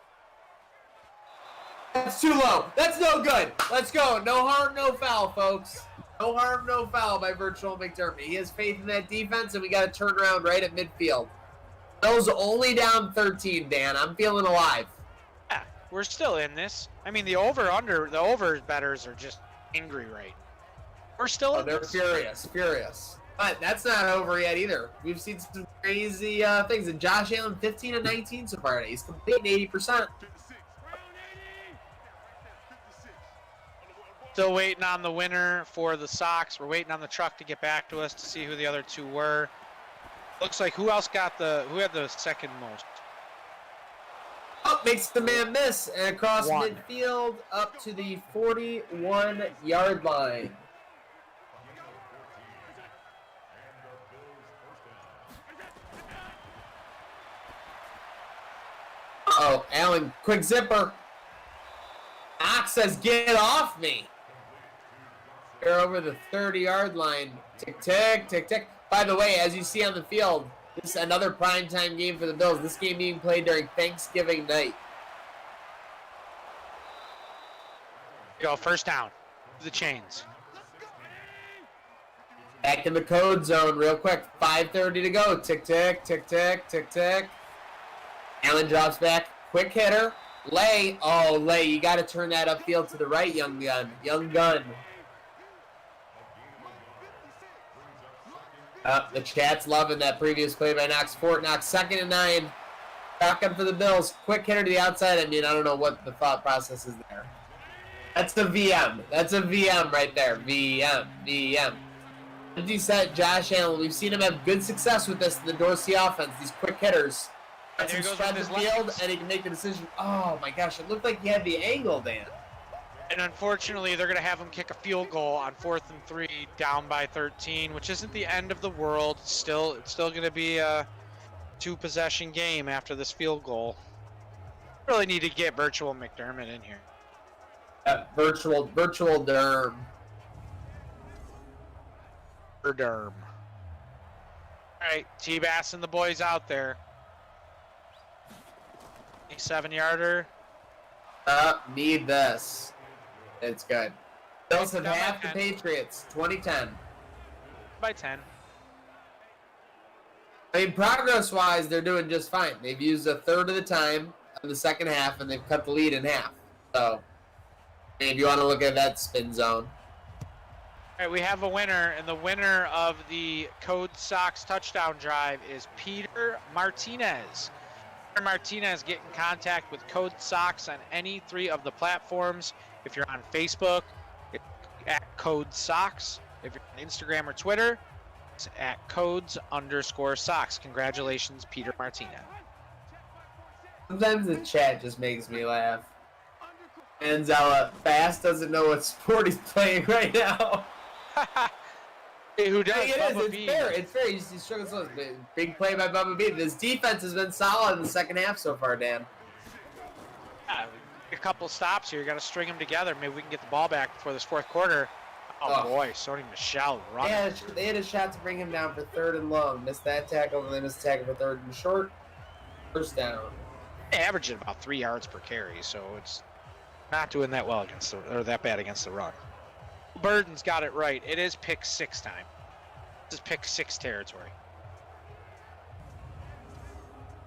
That's too low. That's no good. Let's go. No harm, no foul, folks. No harm, no foul by Virtual McDermott. He has faith in that defense, and we got to turn around right at midfield. Those only down 13, Dan. I'm feeling alive. Yeah, we're still in this. I mean, the over bettors are just angry, right? We're still in this. They're furious. But that's not over yet either. We've seen some crazy things. And Josh Allen, 15 and 19 so far today. He's completing 80%. Still waiting on the winner for the Sox. We're waiting on the truck to get back to us to see who the other 2 were. Looks like who had the second most? Oh, makes the man miss and across midfield up to the 41-yard line. Oh, Allen, quick zipper. Ox says, get off me. They're over the 30-yard line. Tick, tick, tick, tick. By the way, as you see on the field, this is another primetime game for the Bills. This game being played during Thanksgiving night. Go, first down. The chains. Back in the code zone real quick. 5:30 to go. Tick, tick, tick, tick, tick, tick. Allen drops back. Quick hitter. Lay. Oh, Lay. You got to turn that upfield to the right, young gun. Young gun. The chat's loving that previous play by Knox. Fort Knox, 2nd and 9. Shotgun for the Bills. Quick hitter to the outside. I mean, I don't know what the thought process is there. That's the VM. That's a VM right there. VM. VM. Empty set, Josh Allen. We've seen him have good success with this in the Dorsey offense. These quick hitters. And He spread the field, and he can make the decision. Oh, my gosh. It looked like he had the angle, Dan. And unfortunately, they're going to have him kick a field goal on 4th and 3, down by 13, which isn't the end of the world. It's still going to be a 2-possession game after this field goal. Really need to get virtual McDermott in here. Virtual Derm. For Derm. All right, T-Bass and the boys out there. 7-yarder. Need this. It's good. Bills have half the Patriots. 2010. By 10. I mean, progress-wise, they're doing just fine. They've used a third of the time in the second half, and they've cut the lead in half. So, if you want to look at that spin zone. All right, we have a winner, and the winner of the Code Sox touchdown drive is Peter Martinez. Peter Martinez, get in contact with Code Sox on any 3 of the platforms. If you're on Facebook, at Code Socks. If you're on Instagram or Twitter, it's at codes_socks. Congratulations, Peter Martinez. Sometimes the chat just makes me laugh. And Fast doesn't know what sport he's playing right now. Hey, who does? Hey, it is. Bubba It's B. fair. It's fair. He's struggling so much. Big play by Bubba B. This defense has been solid in the second half so far, Dan. Yeah, a couple stops here. You got to string them together. Maybe we can get the ball back before this fourth quarter. Oh, boy, Sony Michel running. Yeah, they had a shot to bring him down for third and long. Missed that tackle, and they missed the tackle for third and short. First down. Averaging about 3 yards per carry, so it's not doing that well that bad against the run. Burton's got it right. It is pick 6 time. This is pick 6 territory.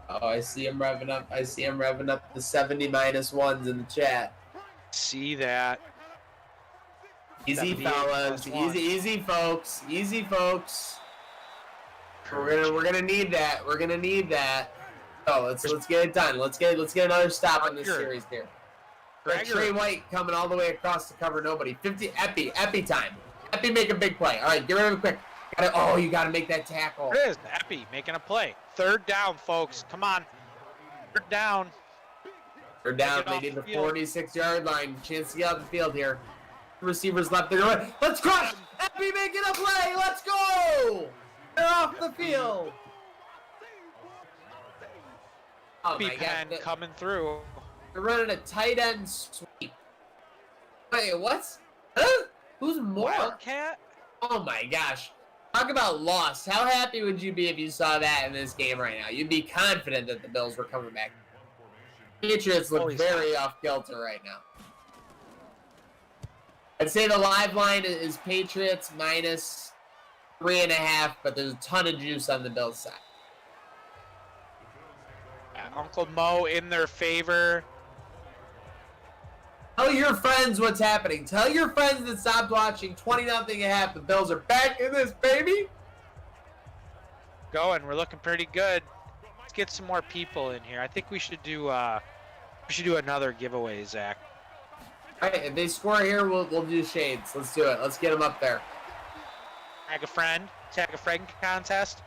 Oh, I see him revving up. I see him revving up the 70 minus ones in the chat. See that. Easy, fellas. Easy, folks. Easy, folks. We're gonna need that. We're gonna need that. So let's get it done. Let's get another stop on this series here. Trey White coming all the way across to cover nobody. 50 Epi time. Epi make a big play. All right, get rid of it quick. You gotta make that tackle. It is Epi making a play. Third down, folks. Come on. Third down. They're down. They need the 46-yard line. Chance to get out the field here. Receivers left. They're going. Let's crush. Epi making a play. Let's go. They're off the field. Oh my Pen God. coming through. They're running a tight end sweep. Wait, what? Huh? Who's more? Wildcat? Oh my gosh. Talk about lost. How happy would you be if you saw that in this game right now? You'd be confident that the Bills were coming back. Patriots look very off kilter right now. I'd say the live line is Patriots minus 3.5, but there's a ton of juice on the Bills side. Uncle Mo in their favor. Tell your friends what's happening. Tell your friends that stopped watching 20-0 at half. The Bills are back in this, baby. Going. We're looking pretty good. Let's get some more people in here. I think we should do another giveaway, Zach. All right, if they score here, we'll do shades. Let's do it. Let's get them up there. Tag a friend contest.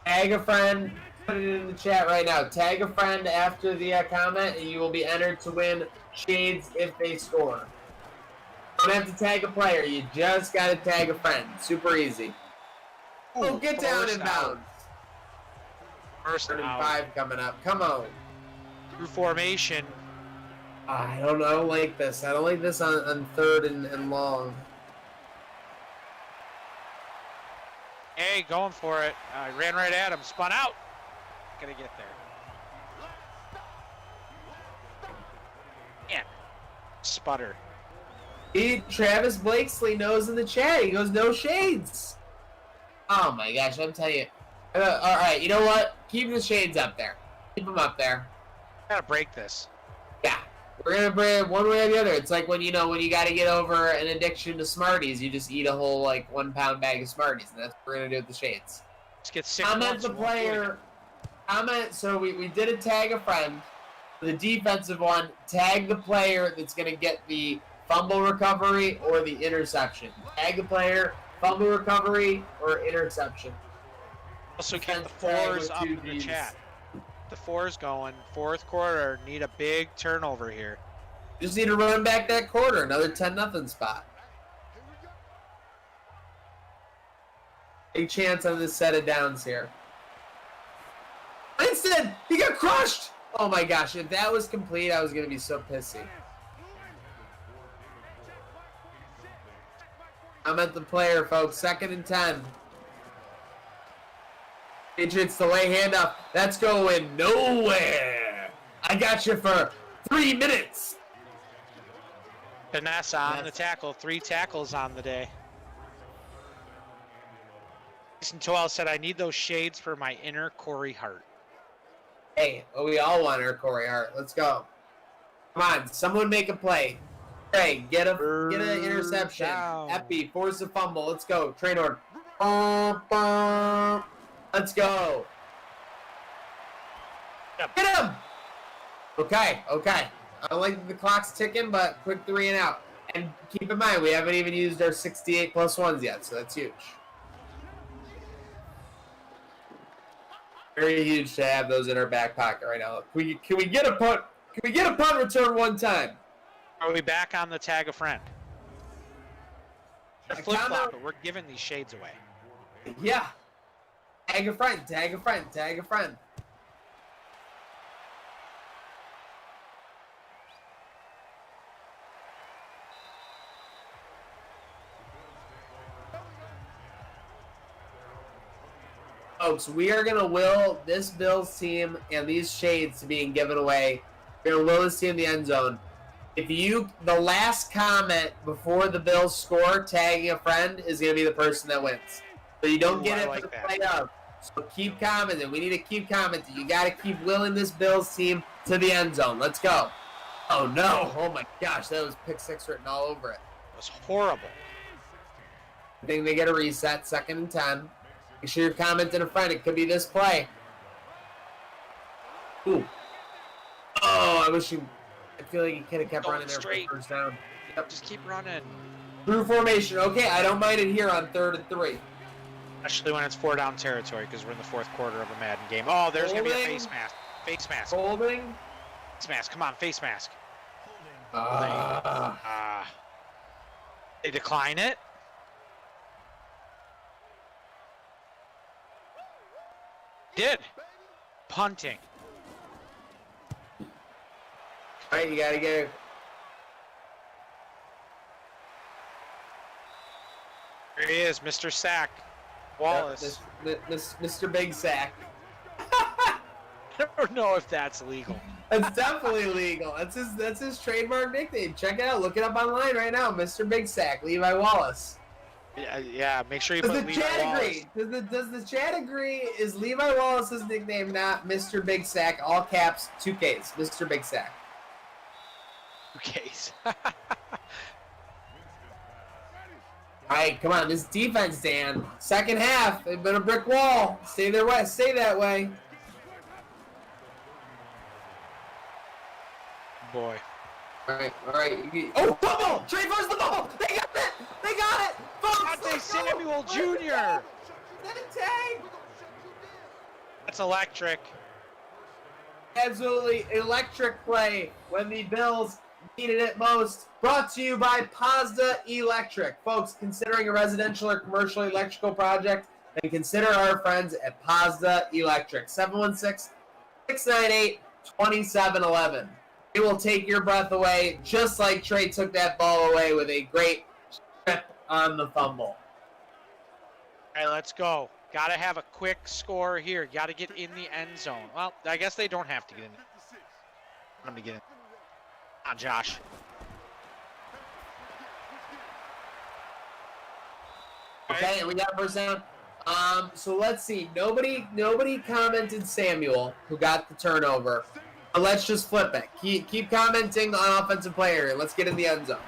Tag a friend. Put it in the chat right now. Tag a friend after the comment, and you will be entered to win shades if they score. You don't have to tag a player. You just got to tag a friend. Super easy. Oh, get down and bounce. First and 35 coming up. Come on. Through formation. I don't like this. I don't like this on third and long. Hey, going for it. I ran right at him. Spun out. Gonna get there. Man. Sputter. Travis Blakesley knows in the chat. He goes, no shades. Oh my gosh, I'm telling you. All right, you know what? Keep the shades up there. Keep them up there. Gotta break this. Yeah. We're gonna bring it one way or the other. It's like when you gotta get over an addiction to Smarties, you just eat a whole 1 pound bag of Smarties, and that's what we're gonna do with the shades. Let's get 6 Comment the player. Comment. So we did a tag a friend. For the defensive one, tag the player that's gonna get the fumble recovery or the interception. Tag the player, fumble recovery or interception. Also get the 4s up in the chat. The 4's going. Fourth quarter. Need a big turnover here. Just need to run back that quarter. Another 10-0 spot. Big chance on this set of downs here. Instead, he got crushed. Oh my gosh! If that was complete, I was gonna be so pissy. I'm at the player, folks. 2nd and 10. Patriots delay handoff. That's going nowhere. I got you for 3 minutes. Vanessa on the tackle. 3 tackles on the day. Jason Toel said, I need those shades for my inner Corey Hart. Hey, we all want our Corey Hart. Let's go. Come on, someone make a play. Trey, get an interception. Epi, force a fumble. Let's go. Trade order. Let's go. Get him! Okay. I don't like that the clock's ticking, but quick 3 and out. And keep in mind, we haven't even used our 68 plus ones yet, so that's huge. Very huge to have those in our back pocket right now. Can we get a punt? Can we get a punt return one time? Are we back on the tag a friend? Flip flop it. We're giving these shades away. Yeah. Tag a friend. Tag a friend. Tag a friend. Folks, we are going to will this Bills team and these shades to being given away. We're going to will this team in the end zone. If the last comment before the Bills score, tagging a friend, is going to be the person that wins. So you don't get it for the play up. So keep commenting. We need to keep commenting. You got to keep willing this Bills team to the end zone. Let's go. Oh, no. Oh, my gosh. That was pick 6 written all over it. It was horrible. I think they get a reset. 2nd and 10. Make sure you're commenting a friend. It could be this play. Ooh. Oh, I feel like he could have kept running there straight. for first down. Yep. Just keep running. True formation. Okay, I don't mind it here on 3rd and 3. Especially when it's 4 down territory because we're in the 4th quarter of a Madden game. Oh, there's going to be a face mask. Face mask. Holding. Face mask. Come on, face mask. They decline it. Did. Punting. All right, you got to go. Here he is, Mr. Sack. Wallace. Mr. Big Sack. I don't know if that's legal. That's definitely legal. That's his trademark nickname. Check it out. Look it up online right now. Mr. Big Sack, Levi Wallace. Yeah. Make sure you put Levi Wallace. Does the chat agree? Is Levi Wallace's nickname not Mr. Big Sack? All caps, 2 Ks. Mr. Big Sack. 2 Ks. All right, come on. This defense, Dan. 2nd half. They've been a brick wall. Stay their way. Stay that way. Boy. All right. Oh, bubble! Trey first the bubble! They got it! They got it! Dante Samuel Jr. Tag! That's electric. Absolutely electric play when the Bills needed it most. Brought to you by Pazda Electric. Folks, considering a residential or commercial electrical project, then consider our friends at Pazda Electric. 716-698-2711. It will take your breath away, just like Trey took that ball away with a great strip on the fumble. All right, let's go. Got to have a quick score here. Got to get in the end zone. Well, I guess they don't have to get in. Let me get in. Come on, Josh. Okay, and we got first down. So let's see. Nobody commented Samuel, who got the turnover. But let's just flip it. Keep commenting on offensive player. Let's get in the end zone.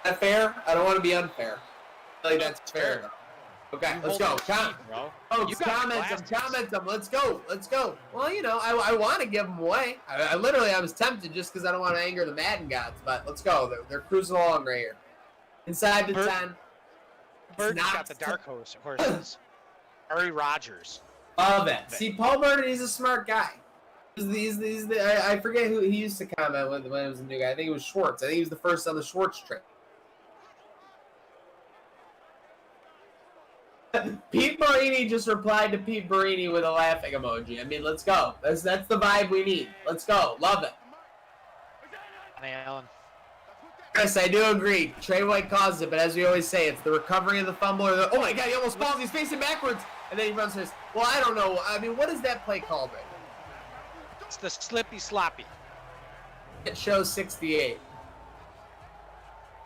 Is that fair? I don't want to be unfair. I feel like that's fair, though. Okay, let's go. Folks, comment them. Let's go. Well, you know, I want to give them away. I was tempted just because I don't want to anger the Madden gods, but let's go. They're cruising along right here. Inside the 10. Bird's got the dark horses. Murray Rogers. Love it. See, Paul Burden, he's a smart guy. I forget who he used to comment when it was a new guy. I think it was Schwartz. I think he was the first on the Schwartz trip. Pete Marini just replied to Pete Marini with a laughing emoji. I mean, let's go. That's the vibe we need. Let's go. Love it. Allen. Chris, I do agree. Trey White caused it, but as we always say, it's the recovery of the fumble. Or oh my God, he almost falls. He's facing backwards, and then he runs his. Well, I don't know. I mean, what is that play called right now? It's the slippy sloppy. It shows 68.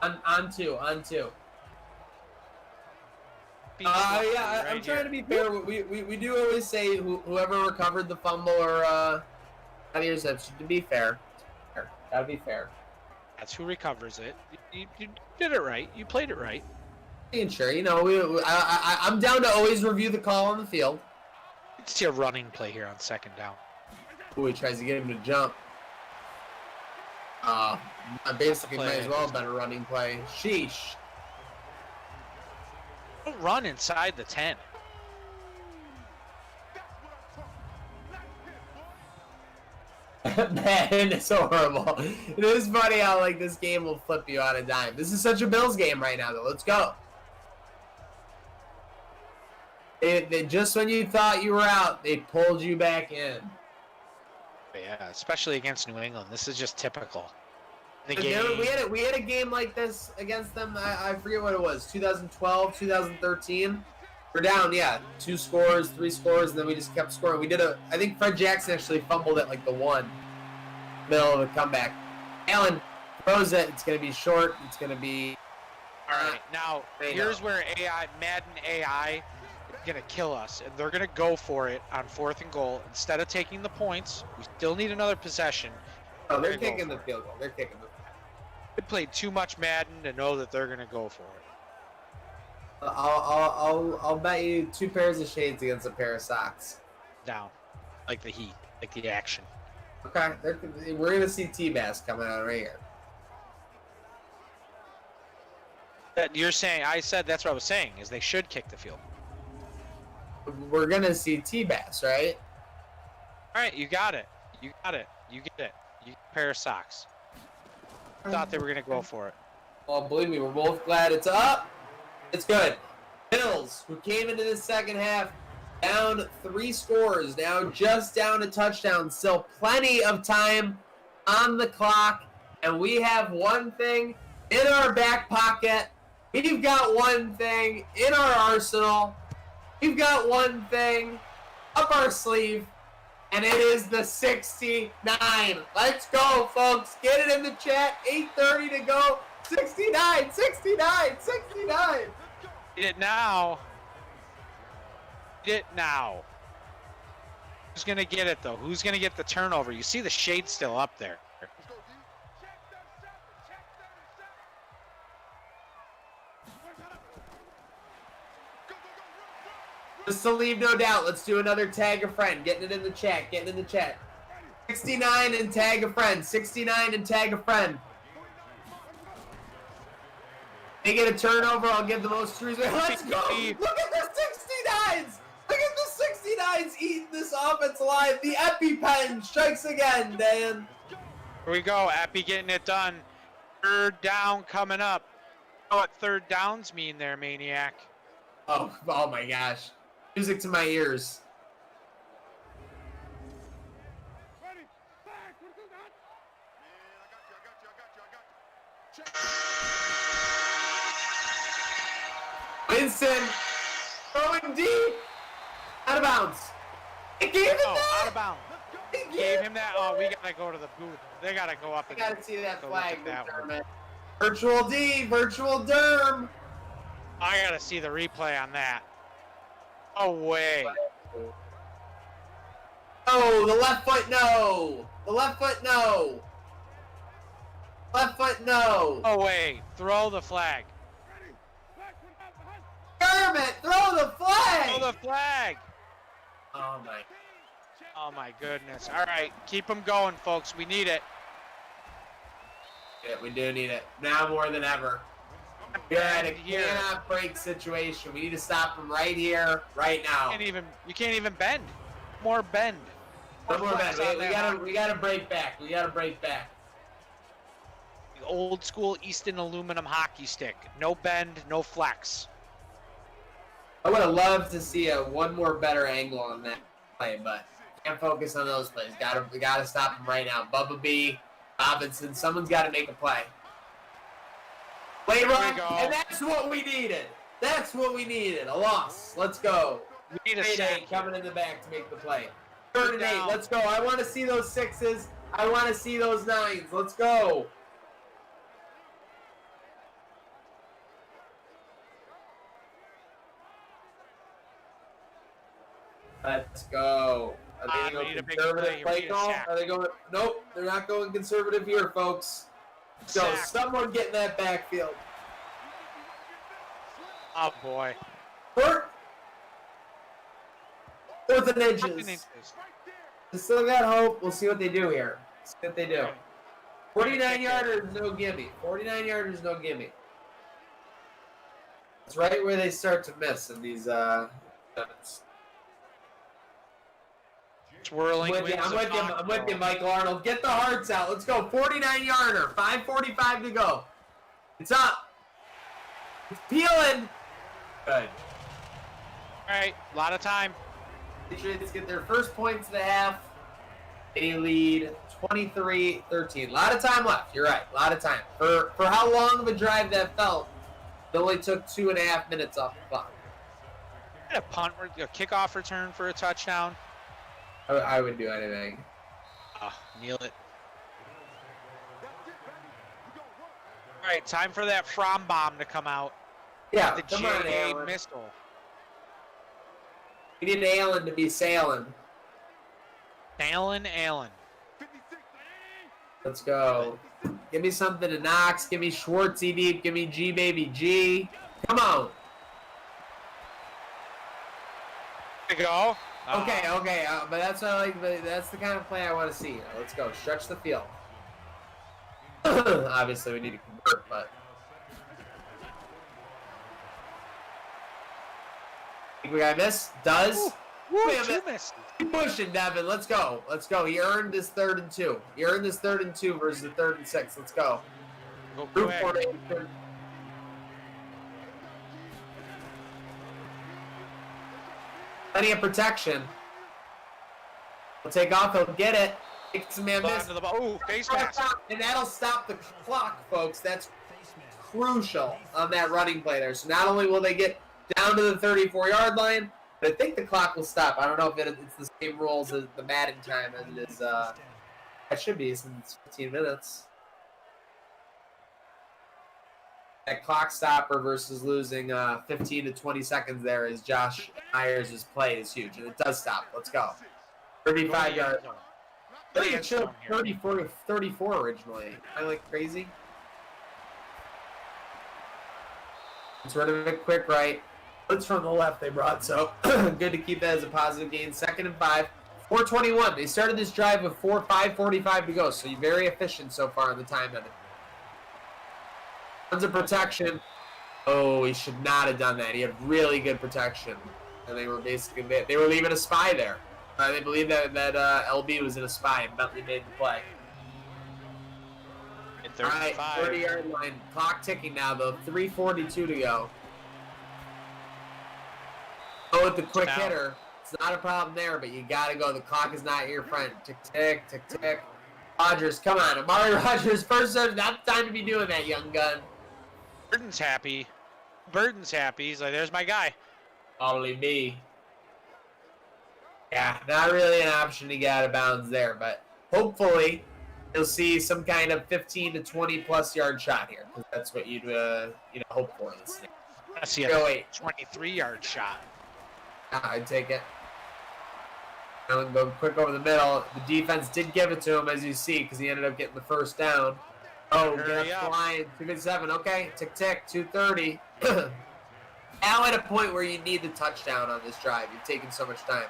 On two. Yeah, I'm trying to be fair. We do always say whoever recovered the fumble or out of interception. To be fair, gotta be fair. That's who recovers it. You did it right. You played it right. Being sure, you know, I'm down to always review the call on the field. Let's see a running play here on 2nd down. Ooh, he tries to get him to jump. Basically, Play might as well have it. been a running play. Sheesh. Don't run inside the 10. Man, it's so horrible. It is funny how like this game will flip you on a dime. This is such a Bills game right now, though. Let's go. Just when you thought you were out, they pulled you back in. Yeah, especially against New England. This is just typical. The Dude, game. we had a game like this against them. I forget what it was. 2012, 2013. We're down, yeah, 2 scores, 3 scores, and then we just kept scoring. I think Fred Jackson actually fumbled at like the 1. Middle of a comeback. Allen throws it. It's going to be short. It's going to be... All right, now here's where Madden AI is going to kill us. And they're going to go for it on 4th and goal. Instead of taking the points, we still need another possession. Oh, they're kicking the field goal. They're kicking the field goal. We played too much Madden to know that they're going to go for it. I'll bet you 2 pairs of shades against a pair of socks. Down. Like the heat. Like the action. Okay, we're going to see T-Bass coming out right here. You're saying, I said that's what I was saying, is they should kick the field. We're going to see T-Bass, right? All right, you got it. You got it. You get it. You get a pair of socks. I thought they were going to go for it. Well, believe me, we're both glad it's up. It's good. Bills, who came into the second half down 3 scores, now just down a touchdown. Still plenty of time on the clock, and we have one thing in our back pocket. We've got one thing in our arsenal. We've got one thing up our sleeve, and it is the 69. Let's go, folks. Get it in the chat. 8:30 to go. 69, 69, 69. Get it now. Get it now. Who's going to get it, though? Who's going to get the turnover? You see the shade still up there. Just to leave no doubt, let's do another tag a friend. Getting it in the chat. Getting in the chat. 69 and tag a friend. 69 and tag a friend. They get a turnover. I'll give the most threes. Let's go. Look at the 69s. Look at the 69s eating this offense alive. The EpiPen strikes again, Dan. Here we go. Appy getting it done. 3rd down coming up. You know what 3rd downs mean there, Maniac? Oh my gosh. Music to my ears. Winston throwing deep. Out of bounds. It gave him that. Out of bounds. Gave him that. Oh, we got to go to the booth. They got to go up. I got to see that flag. That Virtual D. Virtual Derm. I got to see the replay on that. No way. Oh, the left foot, no. The left foot, no. Left foot, no. No way. Throw the flag. Dermot, throw the flag. Throw the flag. Oh my goodness. All right, keep them going, folks. We need it. Yeah, we do need it now more than ever. We're at a cannot break situation. We need to stop them right here, right now. You can't even bend. More bend. No more bend. We gotta break back. We gotta break back. The old school Easton aluminum hockey stick. No bend, no flex. I would have loved to see one more better angle on that play, but can't focus on those plays. We gotta stop them right now. Bubba B, Robinson, someone's got to make a play. Play run, and that's what we needed. That's what we needed. A loss. Let's go. We need a sack coming in the back to make the play. 3rd and 8. Let's go. I want to see those 6s. I want to see those 9s. Let's go. Let's go. Are they going conservative play call? Are they going? Nope, they're not going conservative here, folks. So someone get in that backfield. Oh boy. 4th and inches. They still got hope. We'll see what they do here. See what they do. 49-yarder is no gimme. 49-yarder is no gimme. It's right where they start to miss in these minutes. Swirling I'm winds of with you, Foxborough. Michael Arnold. Get the hearts out. Let's go. 49-yarder. 5:45 to go. It's up. It's peeling. Good. All right, a lot of time. Patriots get their first points of the half. They lead 23-13. A lot of time left. You're right. A lot of time. For how long of a drive that felt, it only took 2.5 minutes off the clock. A punt, a kickoff return for a touchdown. I would do anything. Kneel it. All right, time for that Fromm bomb to come out. Yeah, The come on, JA Allen. missile. We need Allen to be sailing. Allen. Let's go. Give me something to Knox. Give me Schwartzy deep. Give me G baby G. Come on. There you go. Okay. But that's what I like. But that's the kind of play I want to see. Let's go. Stretch the field. Obviously, we need to convert, but. Think we got a miss? Does? Woo, Wait a two minute. misses. Keep pushing, Devin. Let's go. He earned his 3rd and 2. He earned this 3rd and 2 versus the 3rd and 6. Let's go. Go Root quick. formation. Plenty of protection. He'll take off. He'll get it. Takes a man Ball miss. into the ball. Ooh, face mask. And that'll stop the clock, folks. That's crucial on that running play there. So not only will they get down to the 34-yard line, but I think the clock will stop. I don't know if it's the same rules as the Madden time as it is. It should be since it's 15 minutes. That clock stopper versus losing 15 to 20 seconds there as Josh Myers' play is huge. And it does stop. Let's go. 35 yards. I think it showed 34 originally. Am I like crazy? Let's run a bit quick right. It's from the left they brought, so good to keep that as a positive gain. 2nd and 5. 4:21. They started this drive with 5:45 to go, so you're very efficient so far in the time of it. Tons of protection. Oh, he should not have done that. He had really good protection. And they were basically, they were leaving a spy there. They believe that LB was in a spy and Bentley made the play. At All right, 35. 30-yard line. Clock ticking now, though. 3:42 to go. Go with the quick Down. hitter. It's not a problem there, but you got to go. The clock is not your friend. Tick, tick, tick, tick. Rodgers, come on. Amari Rodgers, first time, not the time to be doing that, young gun. Burton's happy. He's like, there's my guy. Only me. Yeah, not really an option to get out of bounds there, but hopefully you'll see some kind of 15 to 20 plus yard shot here, because that's what you'd hope for in this thing. I see a 23-yard shot. I'd take it. Allen go quick over the middle. The defense did give it to him, as you see, because he ended up getting the first down. Oh, Hurry get up. flying. 2:57. Okay, tick, tick. 2:30. Now at a point where you need the touchdown on this drive. You've taken so much time.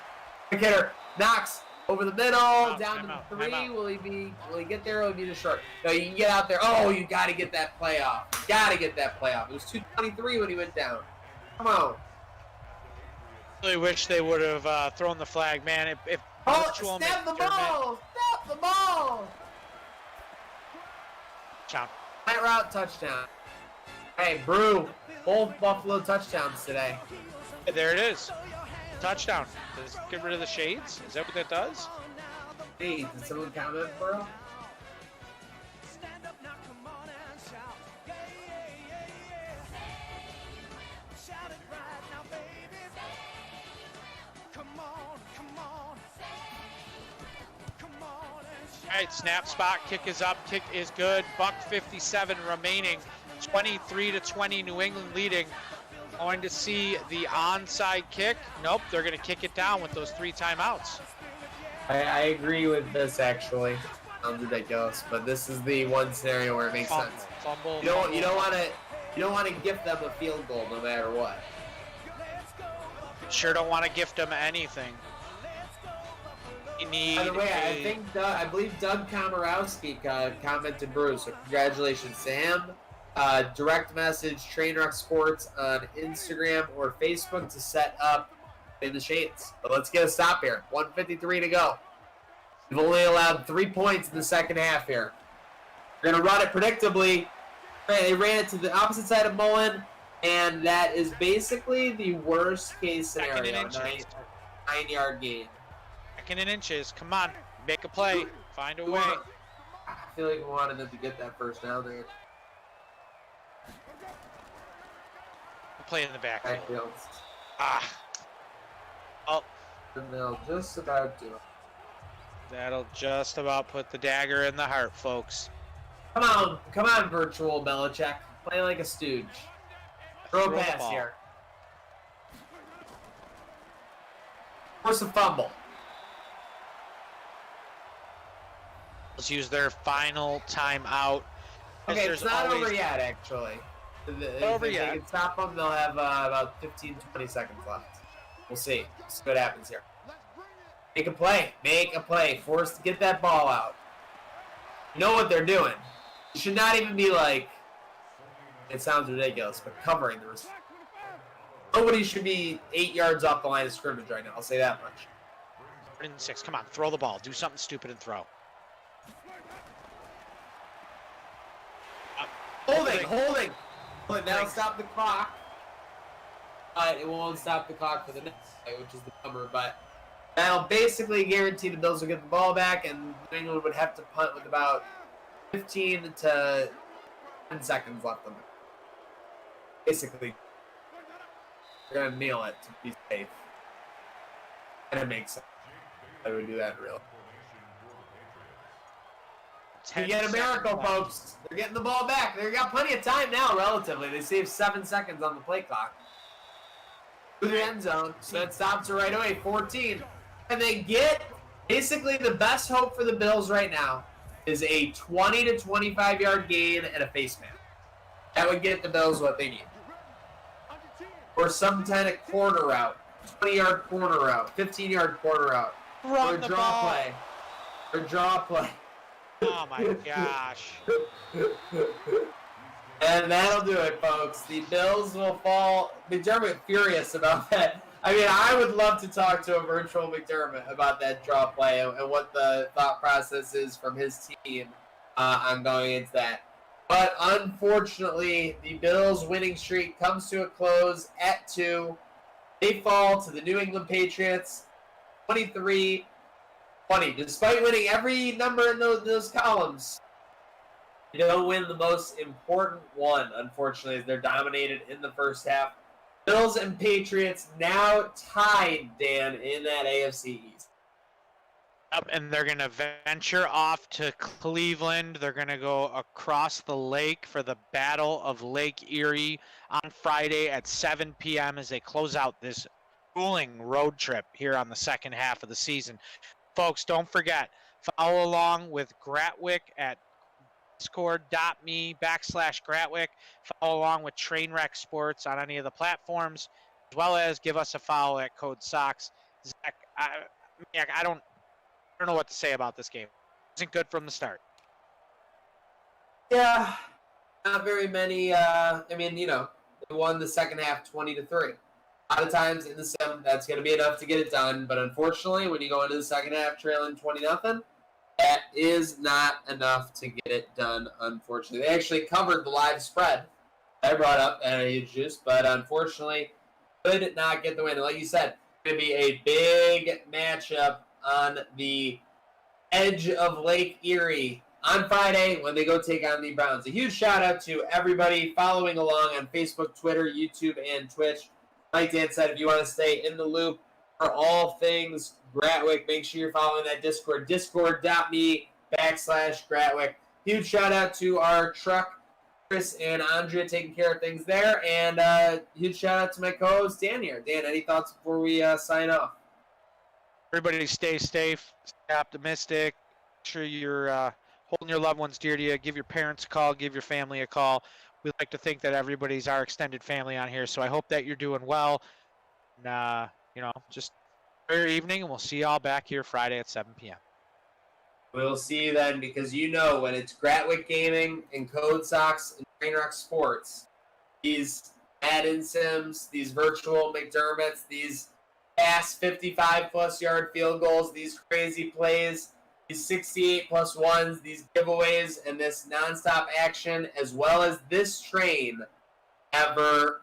Quick hitter. Knox over the middle. Down to the 3. Will he get there or will he be the short? No, you can get out there. Oh, you got to get that play off. You got to get that play off. It was 2:23 when he went down. Come on. Really wish they would have thrown the flag, man. If virtual snap the McDermott- ball! Snap the ball! Touchdown. Right route touchdown. Hey, Brew, both Buffalo touchdowns today. There it is. Touchdown. Does it get rid of the shades? Is that what that does? Hey, did someone comment, bro? All right, snap spot, kick is up, kick is good. $1:57 remaining, 23-20, New England leading. Going to see the onside kick. Nope, they're going to kick it down with those 3 timeouts. I agree with this, actually. Sounds ridiculous, but this is the one scenario where it makes sense. Fumble. You don't want to gift them a field goal no matter what. Sure don't want to gift them anything. You need By the way, I a- think I believe Doug Komorowski commented Bruce. So congratulations to him. Direct message Trainwreck Sports on Instagram or Facebook to set up in the shades. But let's get a stop here. 1:53 to go. We've only allowed 3 points in the second half here. We're gonna run it predictably. They ran it to the opposite side of Mullen, and that is basically the worst case Second and scenario. inches. 9-yard gain. Second and inches. Come on. Make a play. Find a way. I feel like we wanted them to get that first down there. Play in the backfield. Backfield. Ah. Oh, And they'll just about do it. that'll just about put the dagger in the heart, folks. Come on, virtual Belichick. Play like a stooge. Throw Throw a the pass ball. here. Force a fumble. Let's use their final timeout. Okay, There's it's not always- over yet, actually. If over they yet. can stop them, they'll have about 15, 20 seconds left. We'll see. See what happens here. Make a play. Make a play. Force to get that ball out. You know what they're doing. You should not even be like, it sounds ridiculous, but covering the receiver. Nobody should be 8 yards off the line of scrimmage right now. I'll say that much. 3rd and 6. Come on, throw the ball. Do something stupid and throw. Holding. But that'll stop the clock. But it won't stop the clock for the next play, which is the number. But that'll basically guarantee the Bills will get the ball back, and New England would have to punt with about 15 to 10 seconds left on it. Basically, they're going to nail it to be safe. And it makes sense. I would do that real. You get a miracle, folks. They're getting the ball back. They've got plenty of time now, relatively. They saved 7 seconds on the play clock. To the end zone, so that stops it right away. 14. And they get basically the best hope for the Bills right now is a 20 to 25 yard gain and a face mask. That would get the Bills what they need. Or some kind of corner route. 20-yard corner route. 15-yard corner route. Run Or a the draw ball. play. Or draw play. Oh my gosh. And that'll do it, folks. The Bills will fall. McDermott furious about that. I mean, I would love to talk to a virtual McDermott about that draw play and what the thought process is from his team on going into that. But unfortunately, the Bills' winning streak comes to a close at 2. They fall to the New England Patriots, 23-20. Despite winning every number in those columns, they don't win the most important one, unfortunately, as they're dominated in the first half. Bills and Patriots now tied, Dan, in that AFC East. Up, and they're going to venture off to Cleveland. They're going to go across the lake for the Battle of Lake Erie on Friday at 7 p.m. as they close out this grueling road trip here on the second half of the season. Folks, don't forget, follow along with Gratwick at discord.me/Gratwick. Follow along with Trainwreck Sports on any of the platforms, as well as give us a follow at Code Sox. Zach, I don't know what to say about this game. It wasn't good from the start. Yeah, not very many. They won the second half 20-3. A lot of times in the sim, that's going to be enough to get it done. But unfortunately, when you go into the second half trailing 20-0, that is not enough to get it done, unfortunately. They actually covered the live spread I brought up at a huge juice, but unfortunately could not get the win. And like you said, it's going to be a big matchup on the edge of Lake Erie on Friday when they go take on the Browns. A huge shout out to everybody following along on Facebook, Twitter, YouTube, and Twitch. Like Dan said, if you want to stay in the loop for all things Gratwick, make sure you're following that Discord, discord.me/Gratwick. Huge shout out to our truck, Chris and Andrea, taking care of things there. And huge shout out to my co-host, Dan here. Dan, any thoughts before we sign off? Everybody stay safe, stay optimistic. Make sure you're holding your loved ones dear to you. Give your parents a call, give your family a call. We like to think that everybody's our extended family on here, so I hope that you're doing well. And, just your evening, and we'll see y'all back here Friday at 7 p.m. We'll see you then, because you know when it's Gratwick Gaming and Code Sox and Trainwreck Sports, these Madden Sims, these virtual McDermotts, these past 55-plus yard field goals, these crazy plays, these 68-plus ones, these giveaways, and this nonstop action, as well as this train, ever